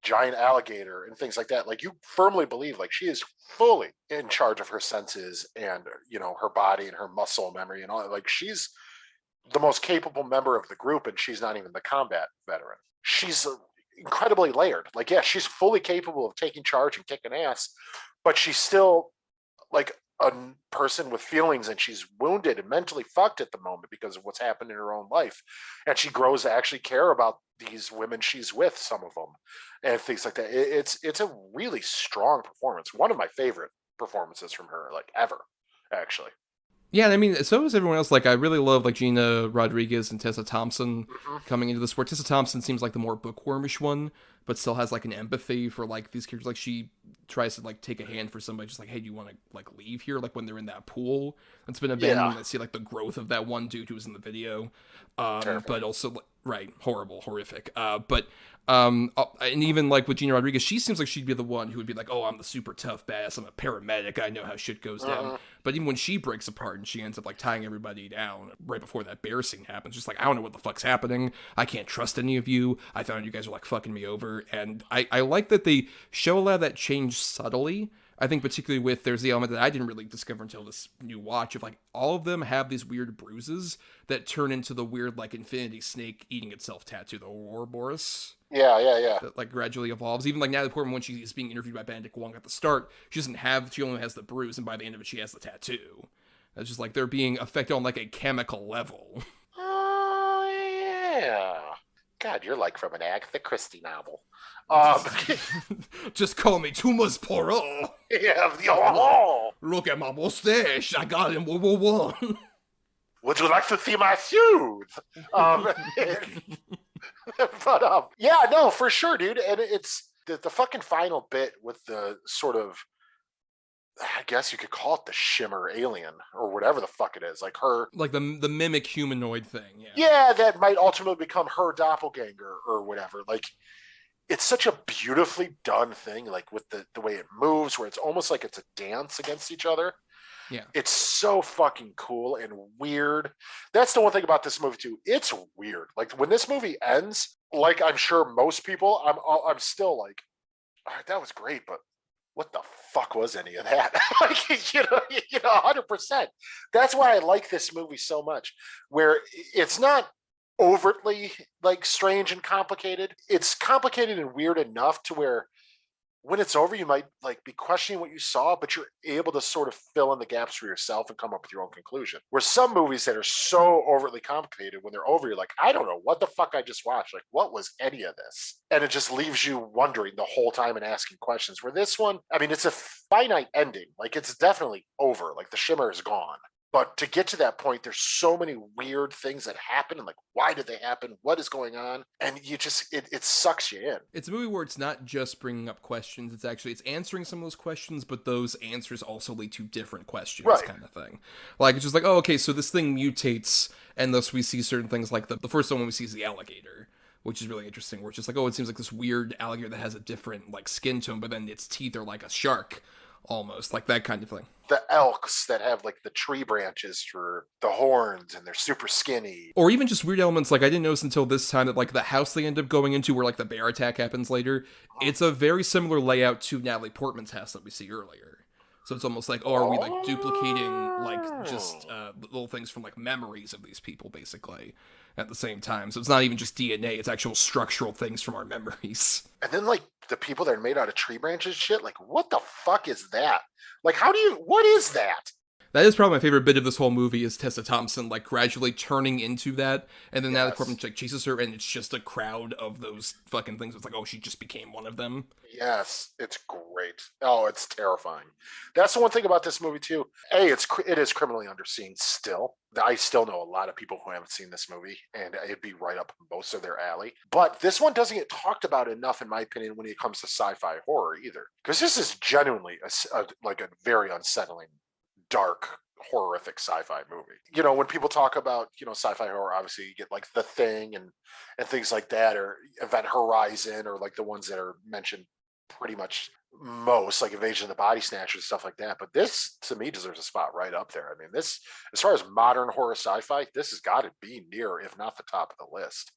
giant alligator and things like that, you firmly believe she is fully in charge of her senses and her body and her muscle memory and all. She's the most capable member of the group, and she's not even the combat veteran. She's incredibly layered. She's fully capable of taking charge and kicking ass, but she's still a person with feelings, and she's wounded and mentally fucked at the moment because of what's happened in her own life. And she grows to actually care about these women she's with, some of them, and things like that. It's a really strong performance. One of my favorite performances from her, ever, actually.
Yeah, I mean, so is everyone else. I really love Gina Rodriguez and Tessa Thompson coming into this, where Tessa Thompson seems the more bookwormish one, but still has an empathy for these characters. She tries to take a hand for somebody, just hey, do you want to leave here? When they're in that pool that's been abandoned, and see the growth of that one dude who was in the video, but also horrific. And even with Gina Rodriguez, she seems like she'd be the one who would be oh, I'm the super tough badass, I'm a paramedic, I know how shit goes down. But even when she breaks apart and she ends up tying everybody down right before that bear scene happens, just I don't know what the fuck's happening, I can't trust any of you, I found you guys are fucking me over. And I like that they show a lot of that change subtly. I think particularly with, there's the element that I didn't really discover until this new watch of all of them have these weird bruises that turn into the weird infinity snake eating itself tattoo, the Ouroboros.
Yeah.
That gradually evolves. Even Natalie Portman, when she is being interviewed by Benedict Wong at the start, she only has the bruise, and by the end of it she has the tattoo. It's just they're being affected on a chemical level.
Oh yeah. God, you're like from an Agatha Christie novel.
Just call me Tumas Poirot.
Yeah, oh.
Look at my mustache. I got it in World War One.
Would you like to see my shoes? But yeah, no, for sure, dude. And it's the fucking final bit with the sort of, I guess you could call it the shimmer alien or whatever the fuck it is, like her,
like the mimic humanoid thing. Yeah.
Yeah, that might ultimately become her doppelganger or whatever. Like, it's such a beautifully done thing, like with the way it moves, where it's almost like it's a dance against each other.
Yeah.
It's so fucking cool and weird. That's the one thing about this movie too. It's weird. Like when this movie ends, like I'm sure most people, I'm still like, all right, that was great, but what the fuck was any of that? Like, you know, 100%. That's why I like this movie so much, where it's not overtly like strange and complicated. It's complicated and weird enough to where when it's over, you might like be questioning what you saw, but you're able to sort of fill in the gaps for yourself and come up with your own conclusion. Where some movies that are so overtly complicated, when they're over, you're like, I don't know what the fuck I just watched. Like, what was any of this? And it just leaves you wondering the whole time and asking questions. Where this one, I mean, it's a finite ending. Like, it's definitely over. Like, the shimmer is gone. But to get to that point, there's so many weird things that happen, and like, why did they happen? What is going on? And you just, it sucks you in.
It's a movie where it's not just bringing up questions. It's answering some of those questions, but those answers also lead to different questions,
right,
kind of thing. Like, it's just like, oh, okay, so this thing mutates, and thus we see certain things like the first one we see is the alligator, which is really interesting, where it's just like, oh, it seems like this weird alligator that has a different like skin tone, but then its teeth are like a shark. Almost like that kind of thing.
The elks that have like the tree branches for the horns and they're super skinny.
Or even just weird elements like I didn't notice until this time that like the house they end up going into where like the bear attack happens later, it's a very similar layout to Natalie Portman's house that we see earlier. So it's almost like, oh, are we like duplicating like just little things from like memories of these people basically at the same time. So it's not even just DNA, it's actual structural things from our memories.
And then like the people that are made out of tree branches shit, like what the fuck is that? Like what is that?
That is probably my favorite bit of this whole movie is Tessa Thompson like gradually turning into that, and then Natalie Portman like chases her, and it's just a crowd of those fucking things. It's like, oh, she just became one of them.
Yes, it's great. Oh, it's terrifying. That's the one thing about this movie too. It is criminally underseen still. I still know a lot of people who haven't seen this movie, and it'd be right up most of their alley. But this one doesn't get talked about enough, in my opinion, when it comes to sci-fi horror either, because this is genuinely a very unsettling, dark, horrific sci-fi movie. You know, when people talk about, sci-fi horror, obviously you get like The Thing and things like that, or Event Horizon, or like the ones that are mentioned pretty much most, like Invasion of the Body Snatchers, stuff like that. But this, to me, deserves a spot right up there. I mean, this, as far as modern horror sci-fi, this has got to be near, if not the top of the list.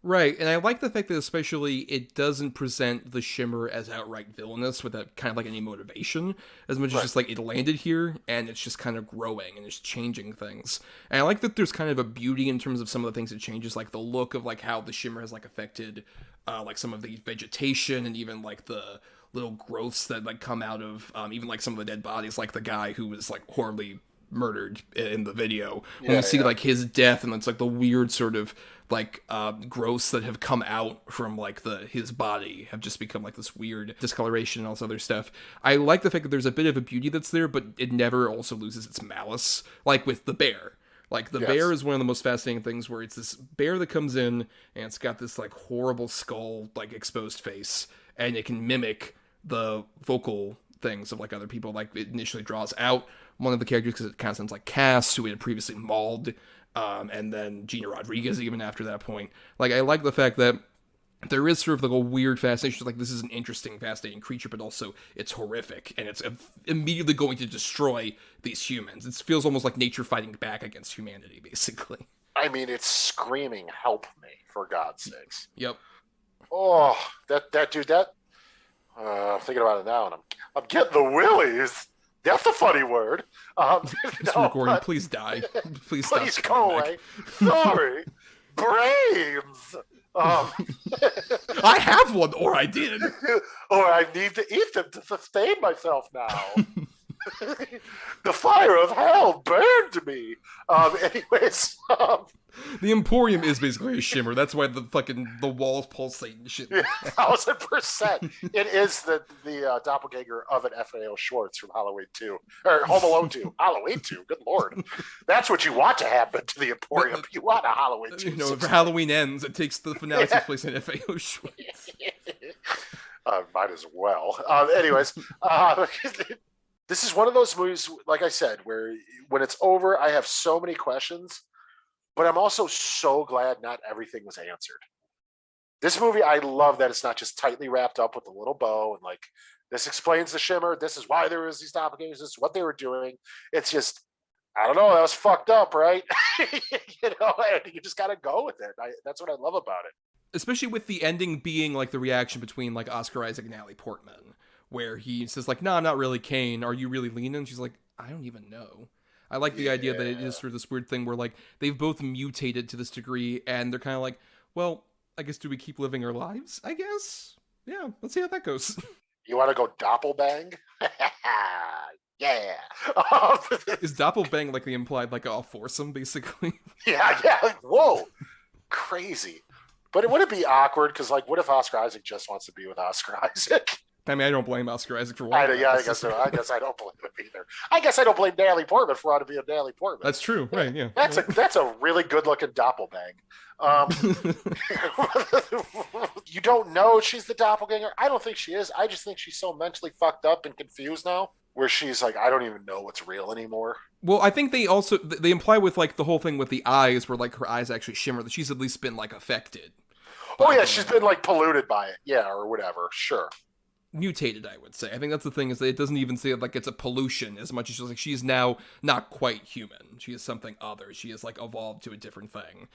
Right, and I like the fact that especially it doesn't present the Shimmer as outright villainous without kind of like any motivation, as much as just like it landed here and it's just kind of growing and it's changing things. And I like that there's kind of a beauty in terms of some of the things it changes, like the look of like how the Shimmer has like affected like some of the vegetation and even like the little growths that like come out of even like some of the dead bodies, like the guy who was like horribly murdered in the video. When we see like his death, and it's like the weird sort of like growths that have come out from like his body have just become like this weird discoloration and all this other stuff. I like the fact that there's a bit of a beauty that's there, but it never also loses its malice, like with the bear. Like the bear is one of the most fascinating things, where it's this bear that comes in and it's got this like horrible skull, like exposed face, and it can mimic the vocal things of like other people. Like it initially draws out one of the characters because it kind of sounds like Cass, who had previously mauled, and then Gina Rodriguez even after that point. Like I like the fact that there is sort of like a weird fascination, like this is an interesting, fascinating creature, but also it's horrific, and it's immediately going to destroy these humans. It feels almost like nature fighting back against humanity, basically.
I mean, it's screaming, help me, for God's sakes.
Yep.
Oh, that dude, I'm thinking about it now, and I'm getting the willies. That's a funny word.
Magorium, please die. Please stop.
Please go away. Sorry. Brains.
I have one, or I did.
Or I need to eat them to sustain myself now. The fire of hell burned me. Anyways,
The Emporium is basically a shimmer. That's why the walls pulsate and shit.
1,000%. It is the doppelganger of an FAO Schwartz from Halloween 2. Or Home Alone 2. Halloween 2, good lord. That's what you want to happen to the Emporium. You want a Halloween 2.
You know, if Halloween ends, it takes the finale takes place in FAO Schwartz.
Might as well. Anyways, this is one of those movies, like I said, where when it's over, I have so many questions, but I'm also so glad not everything was answered. This movie, I love that it's not just tightly wrapped up with a little bow and like, this explains the shimmer. This is why there was these doppelgangers. This is what they were doing. It's just, I don't know. That was fucked up, right? You just got to go with it. That's what I love about it.
Especially with the ending being like the reaction between like Oscar Isaac and Natalie Portman, where he says like, "No, I'm not really Kane. Are you really Lena?" And she's like, "I don't even know." I like the idea that it is sort of this weird thing where like they've both mutated to this degree, and they're kind of like, "Well, I guess do we keep living our lives? I guess, yeah. Let's see how that goes."
You want to go doppelbang? Yeah.
Is doppelbang like the implied like a foursome basically?
Yeah. Like, whoa, crazy. But would it be awkward? Because, like, what if Oscar Isaac just wants to be with Oscar Isaac?
I mean, I don't blame Oscar Isaac for wanting
I guess so. I guess I don't blame him either. I guess I don't blame Natalie Portman for wanting to be a Natalie Portman.
That's true, right? Yeah.
That's a really good-looking doppelbang. You don't know she's the doppelganger? I don't think she is. I just think she's so mentally fucked up and confused now, where she's like, I don't even know what's real anymore.
Well, I think they also they imply with like the whole thing with the eyes, where like her eyes actually shimmer, that she's at least been like affected.
Oh yeah, she's been like polluted by it, yeah, or whatever. Sure.
Mutated, I would say. I think that's the thing, is that it doesn't even say like it's a pollution as much as she's like she's now not quite human. She is something other. She is like evolved to a different thing.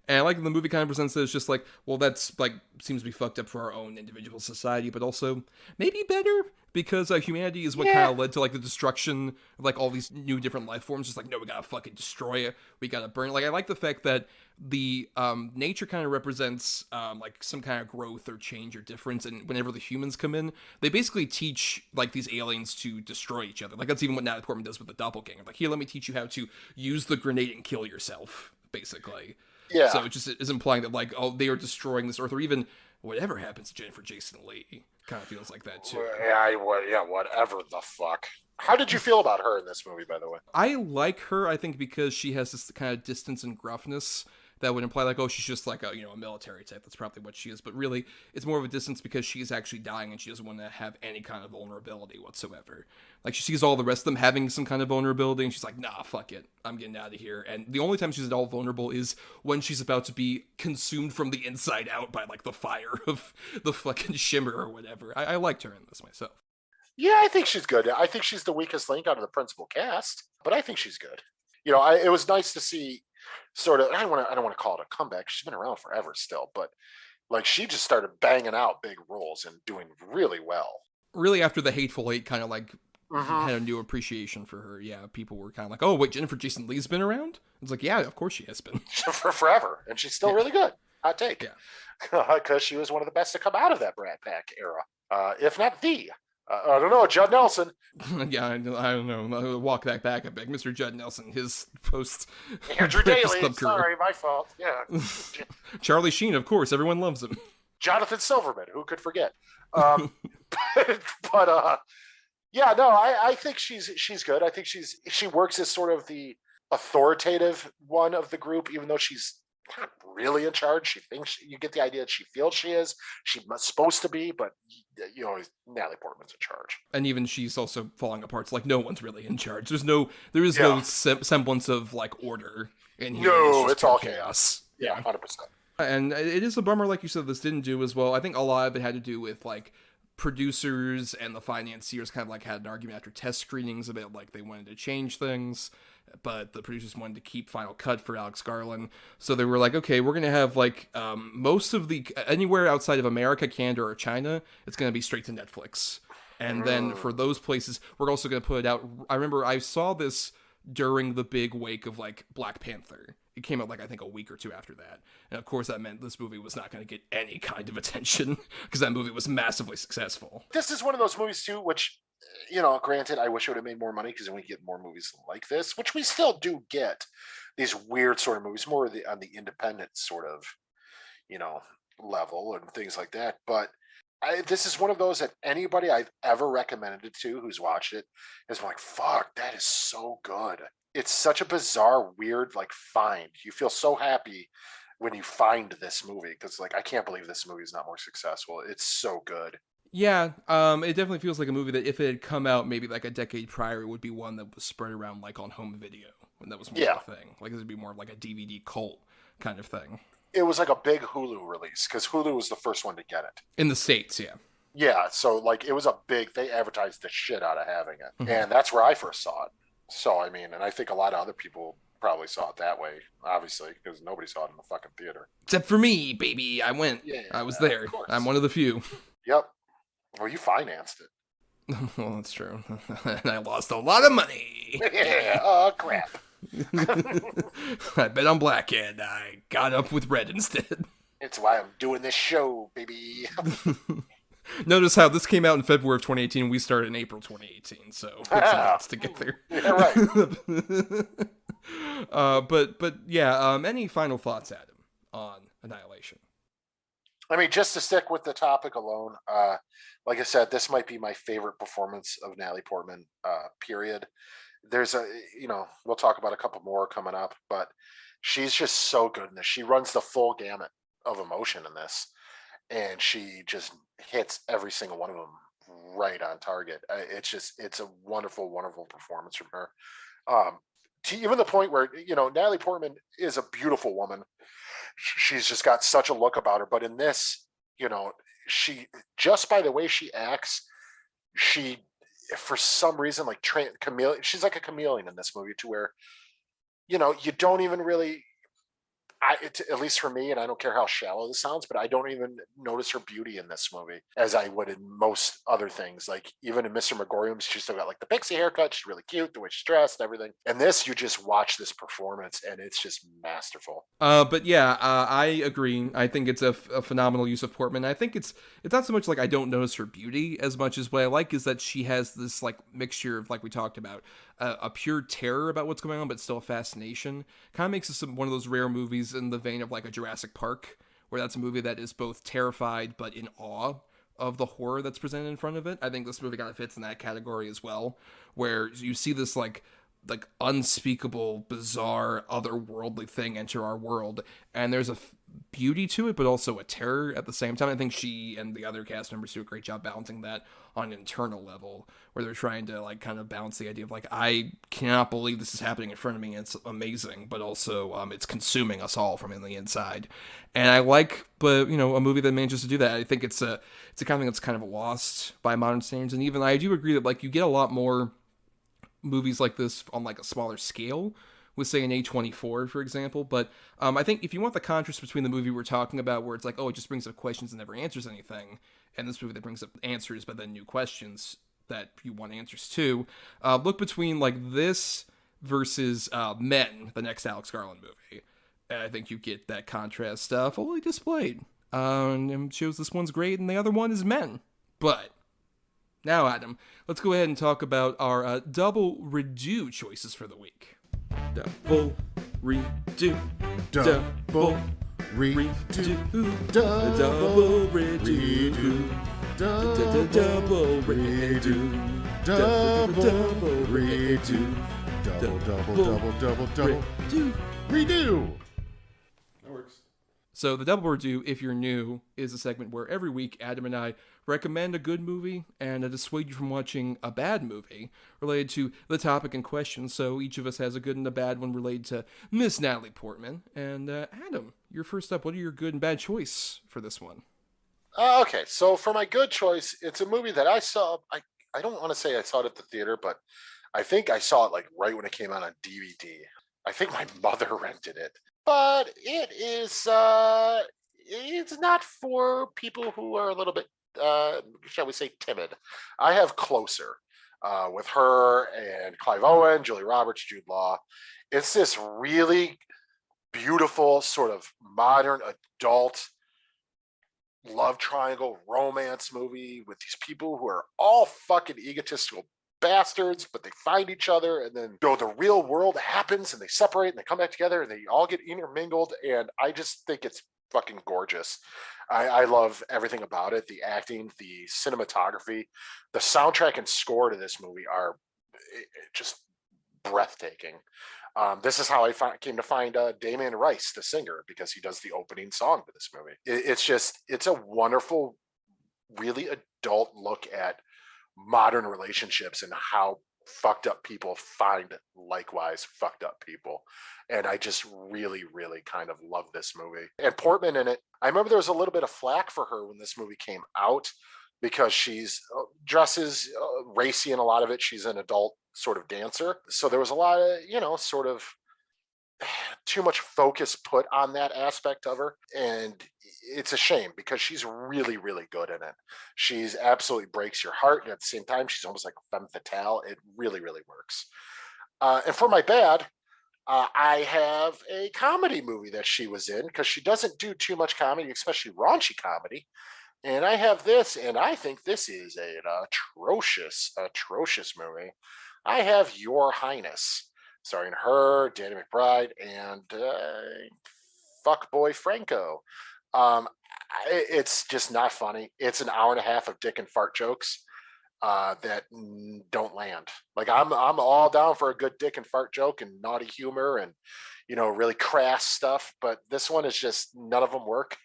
And I like the movie kind of presents it as just like, well, that's like seems to be fucked up for our own individual society, but also maybe better because humanity is what kind of led to like the destruction of like all these new different life forms. Just like, no, we gotta fucking destroy it. We gotta burn it. Like I like the fact that the nature kind of represents like some kind of growth or change or difference, and whenever the humans come in, they basically teach like these aliens to destroy each other. Like that's even what Natalie Portman does with the doppelganger. Like, here, let me teach you how to use the grenade and kill yourself, basically.
Yeah.
So it just is implying that like, oh, they are destroying this earth, or even whatever happens to Jennifer Jason Leigh kind of feels like that too.
Yeah, whatever the fuck. How did you feel about her in this movie, by the way?
I like her, I think, because she has this kind of distance and gruffness that would imply like, oh, she's just like a military type. That's probably what she is. But really, it's more of a distance because she's actually dying and she doesn't want to have any kind of vulnerability whatsoever. Like, she sees all the rest of them having some kind of vulnerability, and she's like, nah, fuck it. I'm getting out of here. And the only time she's at all vulnerable is when she's about to be consumed from the inside out by, like, the fire of the fucking shimmer or whatever. I liked her in this myself.
Yeah, I think she's good. I think she's the weakest link out of the principal cast, but I think she's good. It was nice to see sort of, I don't want to call it a comeback. She's been around forever still, but like she just started banging out big roles and doing really well. Really,
after the Hateful Eight kind of like had a new appreciation for her. Yeah, people were kind of like, oh, wait, Jennifer Jason Leigh's been around? It's like, yeah, of course she has been.
For forever. And she's still really good. Hot take. Yeah. Because she was one of the best to come out of that Brat Pack era. If not the. I don't know, Judd Nelson.
Yeah, I don't know. I'll walk that back a bit. Mr. Judd Nelson, his post.
Andrew Daly, sorry, my fault. Yeah.
Charlie Sheen, of course. Everyone loves him.
Jonathan Silverman, who could forget? Yeah, no, I think she's good. I think she works as sort of the authoritative one of the group, even though she's not really in charge. She thinks you get the idea that she feels she is. She's supposed to be, but Natalie Portman's in charge.
And even she's also falling apart. It's like no one's really in charge. There is no semblance of like order in here.
No, it's all chaos. Yeah, 100%.
And it is a bummer, like you said, this didn't do as well. I think a lot of it had to do with like producers and the financiers kind of like had an argument after test screenings about like they wanted to change things, but the producers wanted to keep Final Cut for Alex Garland. So they were like, okay, we're going to have like most of the anywhere outside of America, Canada, or China, it's going to be straight to Netflix. And then for those places, we're also going to put it out. I remember I saw this during the big wake of like Black Panther. It came out like I think a week or two after that. And of course that meant this movie was not going to get any kind of attention because that movie was massively successful.
This is one of those movies too, which granted, I wish it would have made more money because then we get more movies like this, which we still do get. These weird sort of movies, more on the independent sort of, you know, level and things like that. But this is one of those that anybody I've ever recommended it to who's watched it is like, fuck, that is so good. It's such a bizarre, weird, like find. You feel so happy when you find this movie because, like, I can't believe this movie is not more successful. It's so good.
Yeah, it definitely feels like a movie that if it had come out maybe like a decade prior, it would be one that was spread around like on home video, when that was more of a thing. Like this would be more like a DVD cult kind of thing.
It was like a big Hulu release because Hulu was the first one to get it.
In the States, yeah.
Yeah, so like it was they advertised the shit out of having it. And that's where I first saw it. So, I mean, and I think a lot of other people probably saw it that way, obviously, because nobody saw it in the fucking theater.
Except for me, baby. I went. Yeah, I was there. I'm one of the few.
Yep. Well, you financed it.
Well, that's true. And I lost a lot of money.
Yeah, oh, crap.
I bet on black and I got up with red instead.
It's why I'm doing this show, baby.
Notice how this came out in February of 2018 and we started in April 2018, so it took some months to get there.
Yeah, right.
But yeah, any final thoughts, Adam, on Annihilation?
I mean, just to stick with the topic alone, like I said, this might be my favorite performance of Natalie Portman, period. There's we'll talk about a couple more coming up, but she's just so good in this. She runs the full gamut of emotion in this, and she just hits every single one of them right on target. It's a wonderful, wonderful performance from her. To even the point where, Natalie Portman is a beautiful woman. She's just got such a look about her. But in this, she, just by the way she acts, she, for some reason, like she's like a chameleon in this movie to where, you don't even really, at least for me, and I don't care how shallow this sounds, but I don't even notice her beauty in this movie as I would in most other things. Like even in Mr. Magorium, she's still got like the pixie haircut. She's really cute, the way she's dressed, everything. And this, you just watch this performance, and it's just masterful.
But yeah, I agree. I think it's a phenomenal use of Portman. I think it's not so much like I don't notice her beauty as much as what I like is that she has this like mixture of, like we talked about, a pure terror about what's going on, but still a fascination. Kind of makes this one of those rare movies in the vein of like a Jurassic Park, where that's a movie that is both terrified but in awe of the horror that's presented in front of it. I think this movie kind of fits in that category as well, where you see this like unspeakable, bizarre, otherworldly thing enter our world, and there's a beauty to it, but also a terror at the same time. I think she and the other cast members do a great job balancing that on an internal level, where they're trying to like kind of balance the idea of like, I cannot believe this is happening in front of me, and it's amazing, but also it's consuming us all from the inside. And I like, but a movie that manages to do that. I think it's a kind of thing that's kind of lost by modern standards, and even I do agree that like you get a lot more movies like this on like a smaller scale with, say, an A24, for example. But I think if you want the contrast between the movie we're talking about, where it's like, oh, it just brings up questions and never answers anything, and this movie that brings up answers but then new questions that you want answers to, look between like this versus Men, the next Alex Garland movie. And I think you get that contrast fully displayed. And shows this one's great and the other one is Men. But now, Adam, let's go ahead and talk about our double redo choices for the week. Double redo.
Double redo. Double redo. Double redo. Double redo. Double redo.
That works. So the double redo, if you're new, is a segment where every week Adam and I recommend a good movie and dissuade you from watching a bad movie related to the topic in question. So each of us has a good and a bad one related to Miss Natalie Portman. And Adam, you're first up. What are your good and bad choice for this one?
Okay, so for my good choice, it's a movie that I saw. I don't want to say I saw it at the theater, but I think I saw it like right when it came out on DVD. I think my mother rented it. But it is, it's not for people who are a little bit, shall we say, timid. I have Closer with her and Clive Owen, Julie Roberts, Jude Law. It's this really beautiful sort of modern adult, love triangle romance movie with these people who are all fucking egotistical bastards, but they find each other, and then the real world happens and they separate and they come back together and they all get intermingled. And I just think it's fucking gorgeous. I love everything about it. The acting, the cinematography, the soundtrack and score to this movie are just breathtaking. This is how I came to find Damien Rice, the singer, because he does the opening song to this movie. It's a wonderful, really adult look at modern relationships and how fucked up people find likewise fucked up people. And I just really, really kind of love this movie. And Portman in it, I remember there was a little bit of flack for her when this movie came out because she's dresses racy in a lot of it. She's an adult sort of dancer. So there was a lot of, sort of too much focus put on that aspect of her. And it's a shame because she's really, really good in it. She's absolutely breaks your heart. And at the same time, she's almost like a femme fatale. It really, really works. And for my bad, I have a comedy movie that she was in because she doesn't do too much comedy, especially raunchy comedy. And I have this, and I think this is an atrocious, atrocious movie. I have Your Highness, starring her, Danny McBride, and fuckboy Franco. It's just not funny. It's an hour and a half of dick and fart jokes that don't land. Like I'm all down for a good dick and fart joke and naughty humor and really crass stuff, but this one is just none of them work.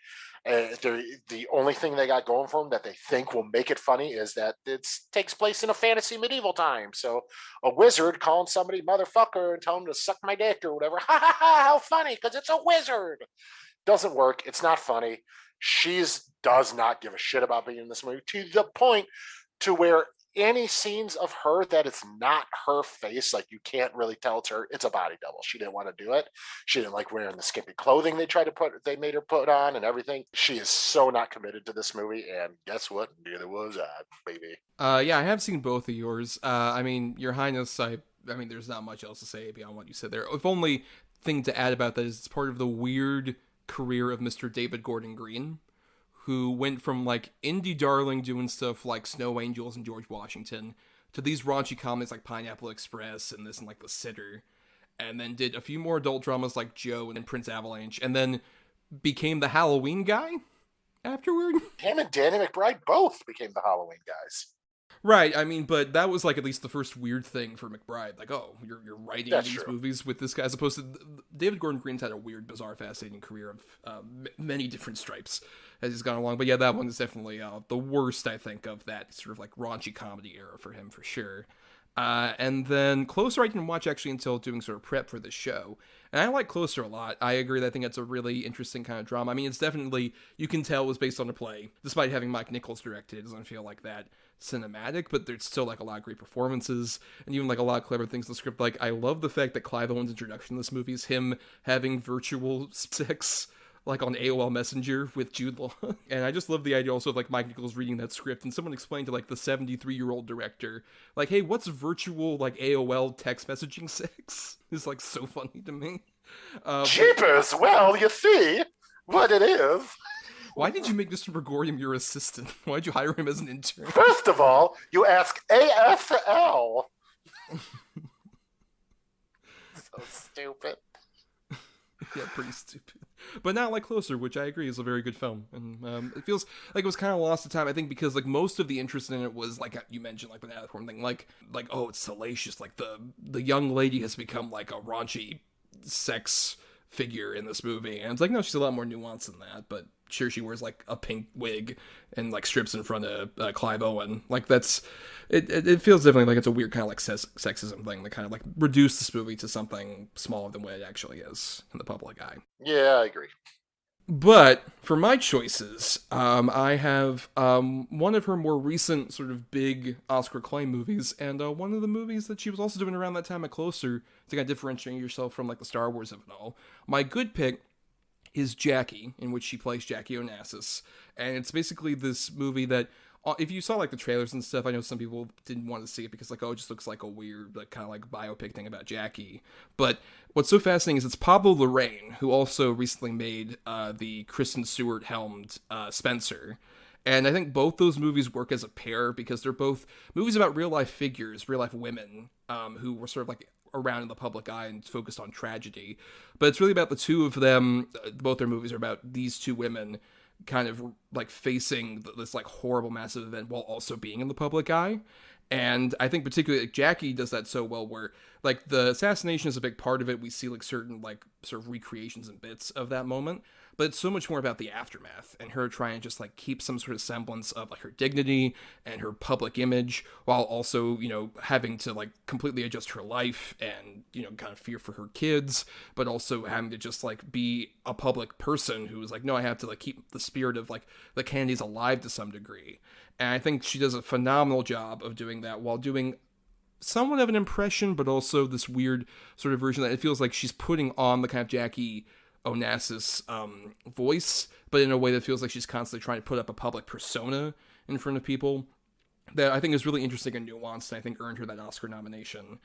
The only thing they got going for them that they think will make it funny is that it takes place in a fantasy medieval time. So a wizard calling somebody motherfucker and telling them to suck my dick or whatever. Ha ha ha! How funny, because it's a wizard. Doesn't work. It's not funny. Does not give a shit about being in this movie to the point to where any scenes of her that it's not her face, like you can't really tell it's her, it's a body double. She didn't want to do it. She didn't like wearing the skimpy clothing they made her put on and everything. She is so not committed to this movie, and guess what? Neither was I, baby.
Yeah, I have seen both of yours. I mean, Your Highness, I mean, there's not much else to say beyond what you said there. If only thing to add about that is it's part of the weird career of Mr. David Gordon Green, who went from like indie darling doing stuff like Snow Angels and George Washington to these raunchy comedies like Pineapple Express and this and like The Sitter, and then did a few more adult dramas like Joe and Prince Avalanche, and then became the Halloween guy afterward.
Him and Danny McBride both became the Halloween guys.
Right, I mean, but that was like at least the first weird thing for McBride. Like, oh, you're writing
That's
these
true.
movies with this guy, as opposed to David Gordon Green's had a weird, bizarre, fascinating career of many different stripes as he's gone along. But yeah, that one is definitely the worst, I think, of that sort of like raunchy comedy era for him, for sure. And then Closer I didn't watch actually until doing sort of prep for this show. And I like Closer a lot. I agree that I think it's a really interesting kind of drama. I mean, it's definitely, you can tell it was based on a play. Despite having Mike Nichols direct it, it doesn't feel like that cinematic, but there's still like a lot of great performances and even like a lot of clever things in the script. Like, I love the fact that Clive Owen's introduction to this movie is him having virtual sex like on AOL Messenger with Jude Law. And I just love the idea also of like Mike Nichols reading that script and someone explained to like the 73-year-old director, like, hey, what's virtual like AOL text messaging sex? It's like so funny to me.
Jeepers, well, you see what it is.
Why did you make Mr. Magorium your assistant? Why did you hire him as an intern?
First of all, you ask ASL. So stupid.
Yeah, pretty stupid. But not like Closer, which I agree is a very good film. And it feels like it was kind of lost to time, I think, because like most of the interest in it was like you mentioned, like the Natalie Portman thing, like oh, it's salacious. Like the young lady has become like a raunchy sex figure in this movie, and it's like, no, she's a lot more nuanced than that. But sure, she wears like a pink wig and like strips in front of Clive Owen. Like that's it feels definitely like it's a weird kind of like sexism thing that kind of like reduced this movie to something smaller than what it actually is in the public eye.
Yeah, I agree.
But for my choices, I have one of her more recent sort of big Oscar acclaim movies, and one of the movies that she was also doing around that time at Closer to kind of differentiate yourself from like the Star Wars of it all. My good pick is Jackie, in which she plays Jackie Onassis, and it's basically this movie that if you saw like the trailers and stuff, I know some people didn't want to see it because like, oh, it just looks like a weird, like kind of like biopic thing about Jackie. But what's so fascinating is it's Pablo Larraín, who also recently made the Kristen Stewart helmed Spencer. And I think both those movies work as a pair because they're both movies about real life figures, real life women who were sort of like around in the public eye and focused on tragedy. But it's really about the two of them. Both their movies are about these two women kind of like facing this like horrible massive event while also being in the public eye. And I think particularly like, Jackie does that so well where like the assassination is a big part of it. We see like certain like sort of recreations and bits of that moment, but it's so much more about the aftermath and her trying to just like keep some sort of semblance of like her dignity and her public image while also, you know, having to like completely adjust her life and, you know, kind of fear for her kids, but also having to just like be a public person who is like, no, I have to like keep the spirit of like the Kennedys alive to some degree. And I think she does a phenomenal job of doing that while doing somewhat of an impression, but also this weird sort of version that it feels like she's putting on the kind of Jackie Onassis voice, but in a way that feels like she's constantly trying to put up a public persona in front of people that I think is really interesting and nuanced, and I think earned her that Oscar nomination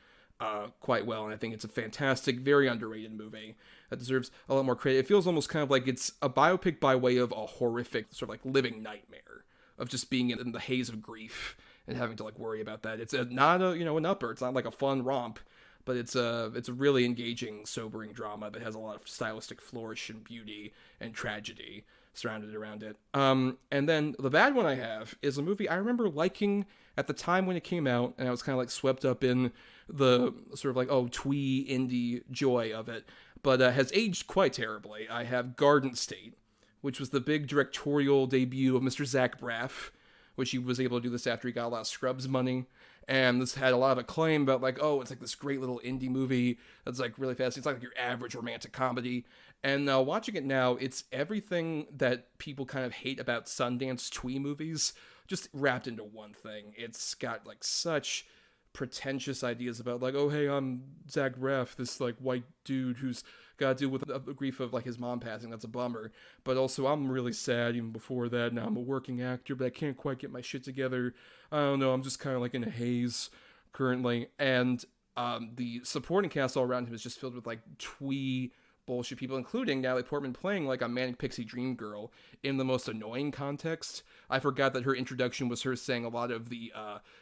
quite well. And I think it's a fantastic, very underrated movie that deserves a lot more credit. It feels almost kind of like it's a biopic by way of a horrific sort of like living nightmare of just being in the haze of grief and having to like worry about that. It's not a, you know, an upper. It's not like a fun romp, but it's a really engaging, sobering drama that has a lot of stylistic flourish and beauty and tragedy surrounded around it. And then the bad one I have is a movie I remember liking at the time when it came out, and I was kind of like swept up in the sort of like, oh, twee indie joy of it, but has aged quite terribly. I have Garden State, which was the big directorial debut of Mr. Zach Braff, which he was able to do this after he got a lot of Scrubs money. And this had a lot of acclaim about like, oh, it's like this great little indie movie that's like really fast. It's like your average romantic comedy. And watching it now, it's everything that people kind of hate about Sundance twee movies, just wrapped into one thing. It's got like such pretentious ideas about like, oh, hey, I'm Zach Braff, this like white dude who's got to deal with the grief of like his mom passing. That's a bummer. But also I'm really sad even before that. Now I'm a working actor, but I can't quite get my shit together. I don't know. I'm just kind of like in a haze currently. And the supporting cast all around him is just filled with like twee bullshit people, including Natalie Portman playing like a manic pixie dream girl in the most annoying context. I forgot that her introduction was her saying a lot of the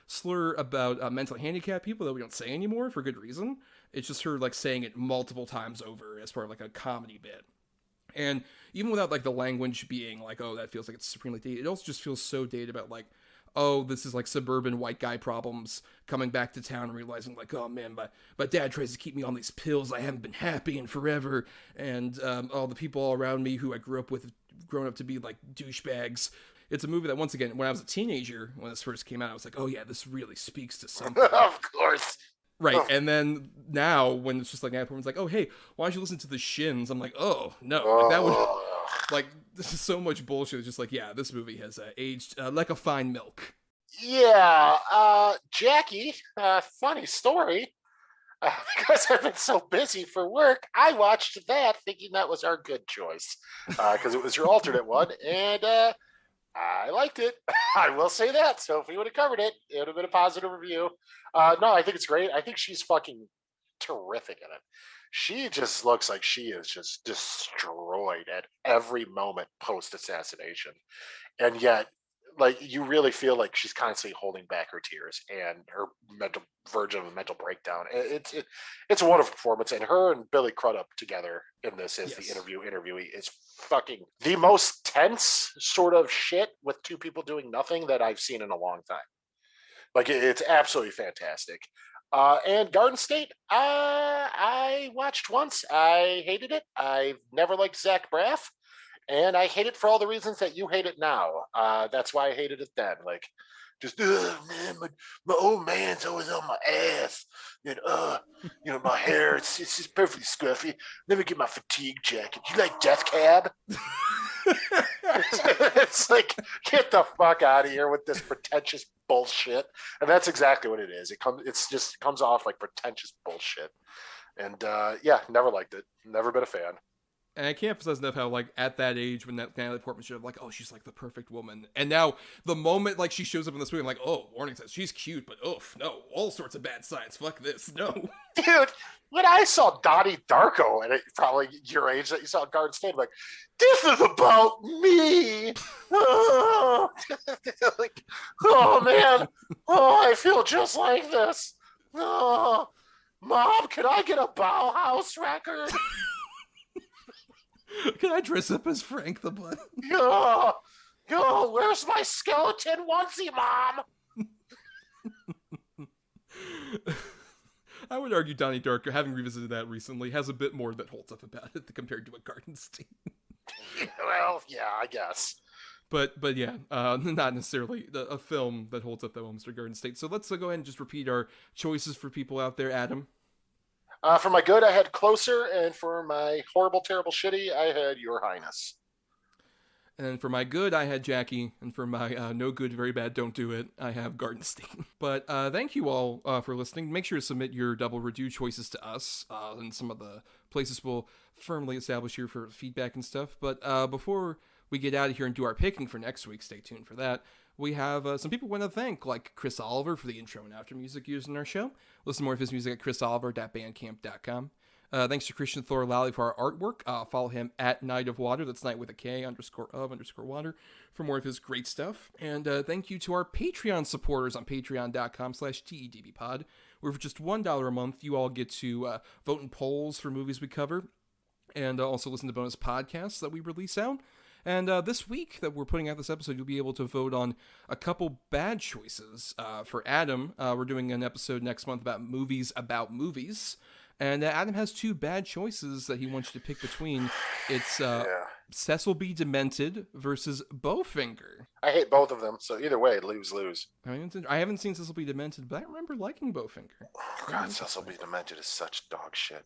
slur about mentally handicapped people that we don't say anymore for good reason. It's just her like saying it multiple times over as part of like a comedy bit. And even without like the language being like, oh, that feels like it's supremely dated, it also just feels so dated about like, oh, this is like suburban white guy problems coming back to town and realizing like, oh man, my dad tries to keep me on these pills. I haven't been happy in forever. And all the people all around me who I grew up with have grown up to be like douchebags. It's a movie that, once again, when I was a teenager, when this first came out, I was like, oh yeah, this really speaks to something.
Of course.
Right, and then now, when it's just like, Natalie Portman's like, oh, hey, why don't you listen to the Shins? I'm like, oh, no, like, that would, like, this is so much bullshit. It's just like, yeah, this movie has aged like a fine milk.
Yeah, Jackie, funny story. Because I've been so busy for work, I watched that thinking that was our good choice. Because it was your alternate one, and I liked it. I will say that. So if we would have covered it, it would have been a positive review. No, I think it's great. I think she's fucking terrific in it. She just looks like she is just destroyed at every moment post-assassination. And yet, like, you really feel like she's constantly holding back her tears and her verge of a mental breakdown. It's a wonderful performance, and her and Billy Crudup together in this as the interviewee is fucking the most tense sort of shit with two people doing nothing that I've seen in a long time. Like, it's absolutely fantastic. And Garden State, I watched once. I hated it. I've never liked Zach Braff. And I hate it for all the reasons that you hate it now. That's why I hated it then. Like, just, man, my old man's always on my ass. And, my hair, it's just perfectly scruffy. Let me get my fatigue jacket. You like Death Cab? It's like, get the fuck out of here with this pretentious bullshit. And that's exactly what it is. It comes off like pretentious bullshit. And, never liked it. Never been a fan.
And I can't emphasize enough how, like, at that age, when that Natalie Portman should have, like, oh, she's, like, the perfect woman. And now, the moment, like, she shows up in this movie, I'm like, oh, warning says she's cute, but oof, no, all sorts of bad signs. Fuck this, no.
Dude, when I saw Donnie Darko, and probably your age that you saw Garden State, I'm like, this is about me. Oh. Like, oh, man. Oh, I feel just like this. Oh, Mom, can I get a Bauhaus record?
Can I dress up as Frank the Blood?
Yo, where's my skeleton onesie, Mom?
I would argue Donnie Darko, having revisited that recently, has a bit more that holds up about it compared to a Garden State.
Well, yeah, I guess.
But yeah, not necessarily a film that holds up that well, Mr. Garden State. So let's go ahead and just repeat our choices for people out there. Adam?
For my good, I had Closer, and for my horrible, terrible, shitty, I had Your Highness.
And for my good, I had Jackie, and for my no good, very bad, don't do it, I have Garden State. But thank you all for listening. Make sure to submit your double redo choices to us, and some of the places we'll firmly establish here for feedback and stuff. But before we get out of here and do our picking for next week, stay tuned for that. We have some people we want to thank, like Chris Oliver for the intro and outro music used in our show. Listen to more of his music at chrisoliver.bandcamp.com. Thanks to Christian Thor Lally for our artwork. Follow him at Night of Water. That's night with a K _of_water for more of his great stuff. And thank you to our Patreon supporters on patreon.com/TEDBpod, where for just $1 a month, you all get to vote in polls for movies we cover, and also listen to bonus podcasts that we release out. And this week that we're putting out this episode, you'll be able to vote on a couple bad choices. For Adam, we're doing an episode next month about movies. And Adam has two bad choices that he wants you to pick between. It's Cecil B. Demented versus Bowfinger.
I hate both of them, so either way, lose-lose.
I haven't seen Cecil B. Demented, but I remember liking Bowfinger.
Oh, God, Cecil B. Demented is such dog shit.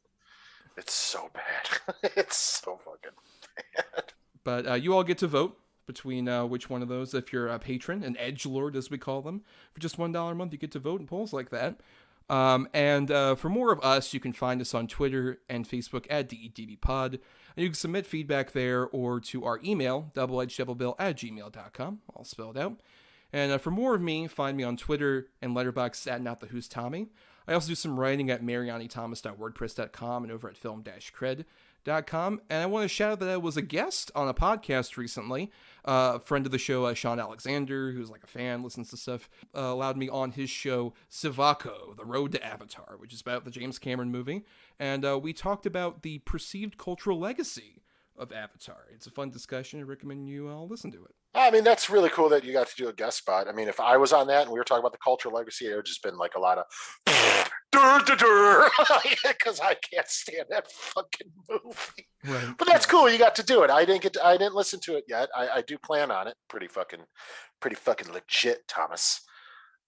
It's so bad. It's so fucking bad.
But you all get to vote between which one of those. If you're a patron, an edgelord as we call them, for just $1 a month, you get to vote in polls like that. And for more of us, you can find us on Twitter and Facebook at DEDBpod. And you can submit feedback there or to our email, doubleedgeddoublbill@gmail.com, all spelled out. And for more of me, find me on Twitter and Letterboxd at NotTheWho'sTommy. I also do some writing at marianithomas.wordpress.com and over at film-cred.com. And I want to shout out that I was a guest on a podcast recently. A friend of the show, Sean Alexander, who's like a fan, listens to stuff, allowed me on his show, Sivako, The Road to Avatar, which is about the James Cameron movie. And we talked about the perceived cultural legacy of Avatar. It's a fun discussion. I recommend you all listen to it.
I mean, that's really cool that you got to do a guest spot. I mean, if I was on that and we were talking about the cultural legacy, it would just been like a lot of because I can't stand that fucking movie.
Right.
But that's cool. You got to do it. I didn't listen to it yet. I do plan on it. Pretty fucking legit, Thomas.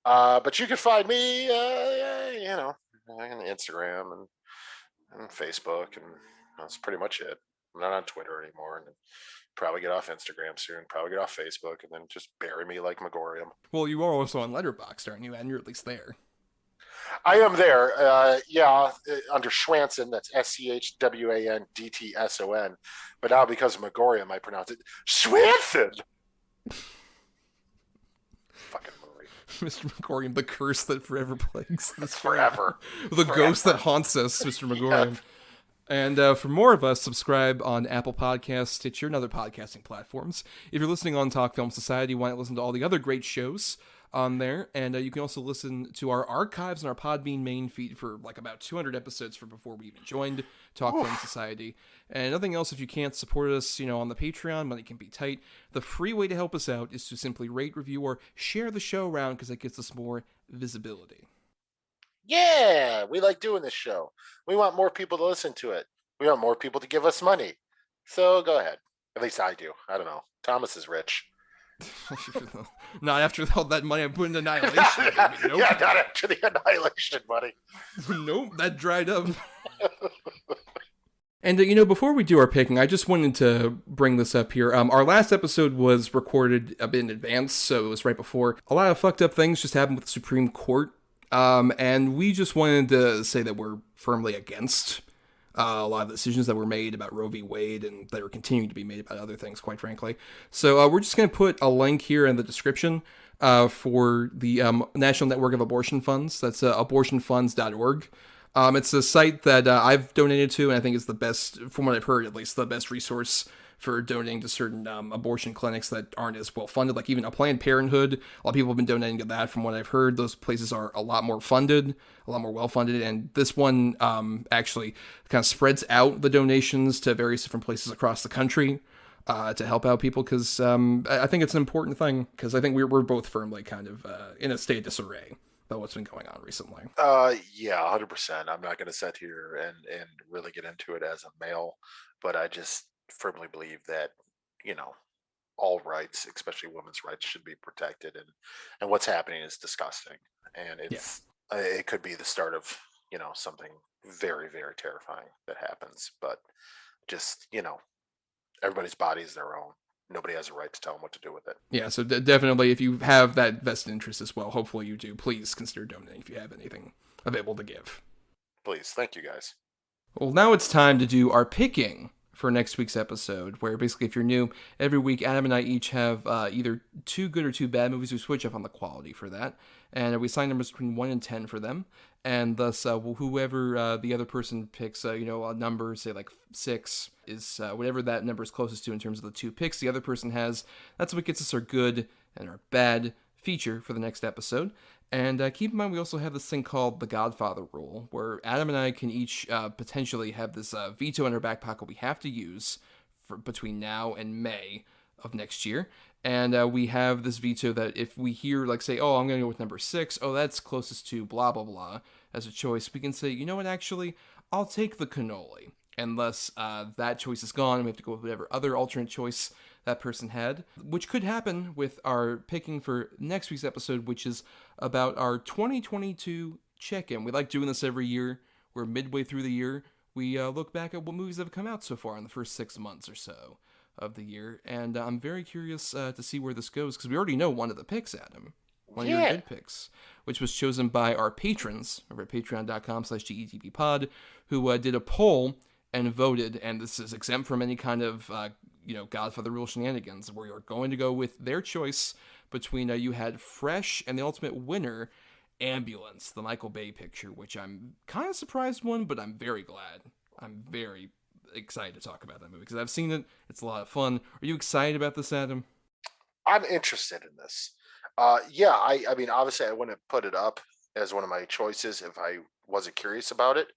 But you can find me, on Instagram and Facebook, and that's pretty much it. I'm not on Twitter anymore, and probably get off Instagram soon, probably get off Facebook, and then just bury me like Magorium.
Well, you are also on Letterboxd, aren't you? And you're at least there.
I am there, under Schwanson, that's SCHWANDTSON, but now because of Magorium, I pronounce it Schwanson! Fucking movie.
Mr. Magorium, the curse that forever plagues this
forever.
The ghost that haunts us, Mr. Magorium. Yep. And for more of us, subscribe on Apple Podcasts, Stitcher, and other podcasting platforms. If you're listening on Talk Film Society, why not listen to all the other great shows on there? And you can also listen to our archives and our Podbean main feed for like about 200 episodes from before we even joined Talk Film Society. And nothing else, if you can't support us, on the Patreon, money can be tight. The free way to help us out is to simply rate, review, or share the show around because that gets us more visibility.
Yeah, we like doing this show. We want more people to listen to it. We want more people to give us money. So go ahead. At least I do. I don't know. Thomas is rich.
Not after all that money I put into Annihilation. Nope.
Yeah, not after the Annihilation money.
Nope, that dried up. And, before we do our picking, I just wanted to bring this up here. Our last episode was recorded a bit in advance, so it was right before. A lot of fucked up things just happened with the Supreme Court. And we just wanted to say that we're firmly against a lot of the decisions that were made about Roe v. Wade and that are continuing to be made about other things, quite frankly. So we're just going to put a link here in the description for the National Network of Abortion Funds. That's abortionfunds.org. It's a site that I've donated to, and I think is the best, from what I've heard at least, the best resource for donating to certain abortion clinics that aren't as well funded. Like even a Planned Parenthood, a lot of people have been donating to that. From what I've heard, those places are a lot more funded, a lot more well funded, and this one actually kind of spreads out the donations to various different places across the country to help out people, because I think it's an important thing, because I think we're both firmly kind of in a state of disarray about what's been going on recently.
Yeah, 100%. I'm not going to sit here and really get into it as a male, but I just firmly believe that, all rights, especially women's rights, should be protected, and what's happening is disgusting, and it could be the start of something very, very terrifying that happens. But just everybody's body is their own. Nobody has a right to tell them what to do with it.
Yeah, so definitely, if you have that vested interest as well, hopefully you do, please consider donating if you have anything available to give.
Please. Thank you, guys.
Well, now it's time to do our picking for next week's episode, where basically, if you're new, every week Adam and I each have either 2 good or 2 bad movies. We switch up on the quality for that, and we assign numbers between 1 and 10 for them, and thus whoever the other person picks, a number, say like 6, is whatever that number is closest to in terms of the 2 picks the other person has. That's what gets us our good and our bad feature for the next episode. And keep in mind, we also have this thing called the Godfather rule, where Adam and I can each potentially have this veto in our back pocket we have to use for between now and May of next year. And we have this veto that if we hear, like, say, oh, I'm going to go with number 6, oh, that's closest to blah, blah, blah, as a choice, we can say, you know what, actually, I'll take the cannoli. Unless that choice is gone, we have to go with whatever other alternate choice that person had, which could happen with our picking for next week's episode, which is about our 2022 check-in. We like doing this every year. We're midway through the year. We look back at what movies have come out so far in the first 6 months or so of the year, and I'm very curious to see where this goes, because we already know one of the picks, Adam. One of your good picks, which was chosen by our patrons over at patreon.com/GETBpod, who did a poll and voted, and this is exempt from any kind of, Godfather rule shenanigans. We are going to go with their choice between, you had Fresh and the ultimate winner, Ambulance, the Michael Bay picture, which I'm kind of surprised won, but I'm very glad. I'm very excited to talk about that movie, because I've seen it. It's a lot of fun. Are you excited about this, Adam?
I'm interested in this. I mean, obviously I wouldn't put it up as one of my choices if I wasn't curious about it.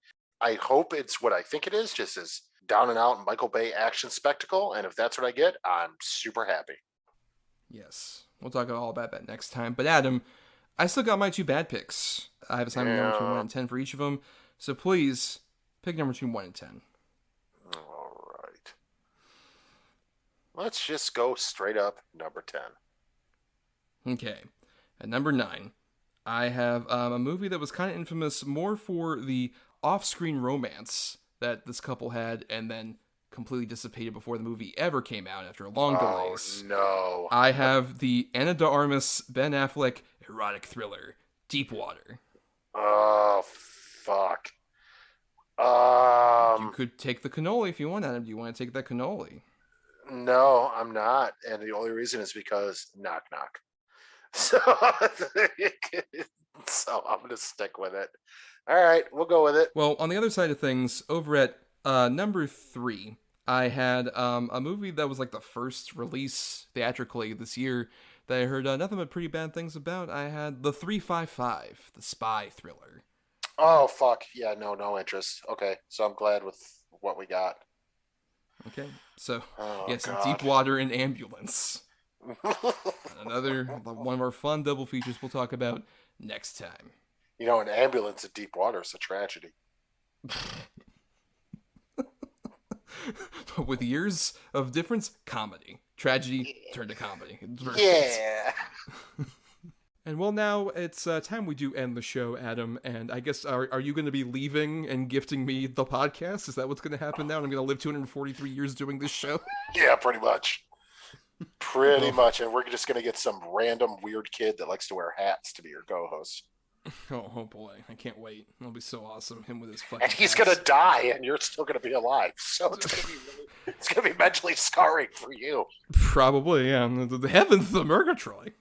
I hope it's what I think it is, just as down and out Michael Bay action spectacle. And if that's what I get, I'm super happy.
Yes. We'll talk all about that next time. But Adam, I still got my 2 bad picks. I have assigned number between 1 and 10 for each of them. So please pick number between 1 and 10.
All right. Let's just go straight up number 10.
Okay. At number 9, I have a movie that was kind of infamous more for the off-screen romance that this couple had, and then completely dissipated before the movie ever came out after long delays.
Oh, no.
I have the Ana de Armas, Ben Affleck erotic thriller, Deep Water.
Oh, fuck.
You could take the cannoli if you want, Adam. Do you want to take that cannoli?
No, I'm not. And the only reason is because knock, knock. So, so I'm going to stick with it. All right, we'll go with it.
Well, on the other side of things, over at number 3, I had a movie that was like the first release theatrically this year that I heard nothing but pretty bad things about. I had The 355, the spy thriller.
Oh, fuck. Yeah, no interest. Okay, so I'm glad with what we got.
Okay, so, yes,
God.
Deep Water and Ambulance. Another one of our fun double features we'll talk about next time.
An ambulance in deep water is a tragedy.
But with years of difference, comedy. Tragedy turned to comedy.
Yeah.
And well, now it's time we do end the show, Adam. And I guess, are you going to be leaving and gifting me the podcast? Is that what's going to happen now? And I'm going to live 243 years doing this show?
Yeah, pretty much. Pretty much. And we're just going to get some random weird kid that likes to wear hats to be your co-host.
Oh boy, I can't wait. It'll be so awesome. Him with his fucking.
And he's
ass.
gonna die, and you're still gonna be alive. So it's gonna be mentally scarring for you.
Probably, yeah. The heavens, the Murgatroyd.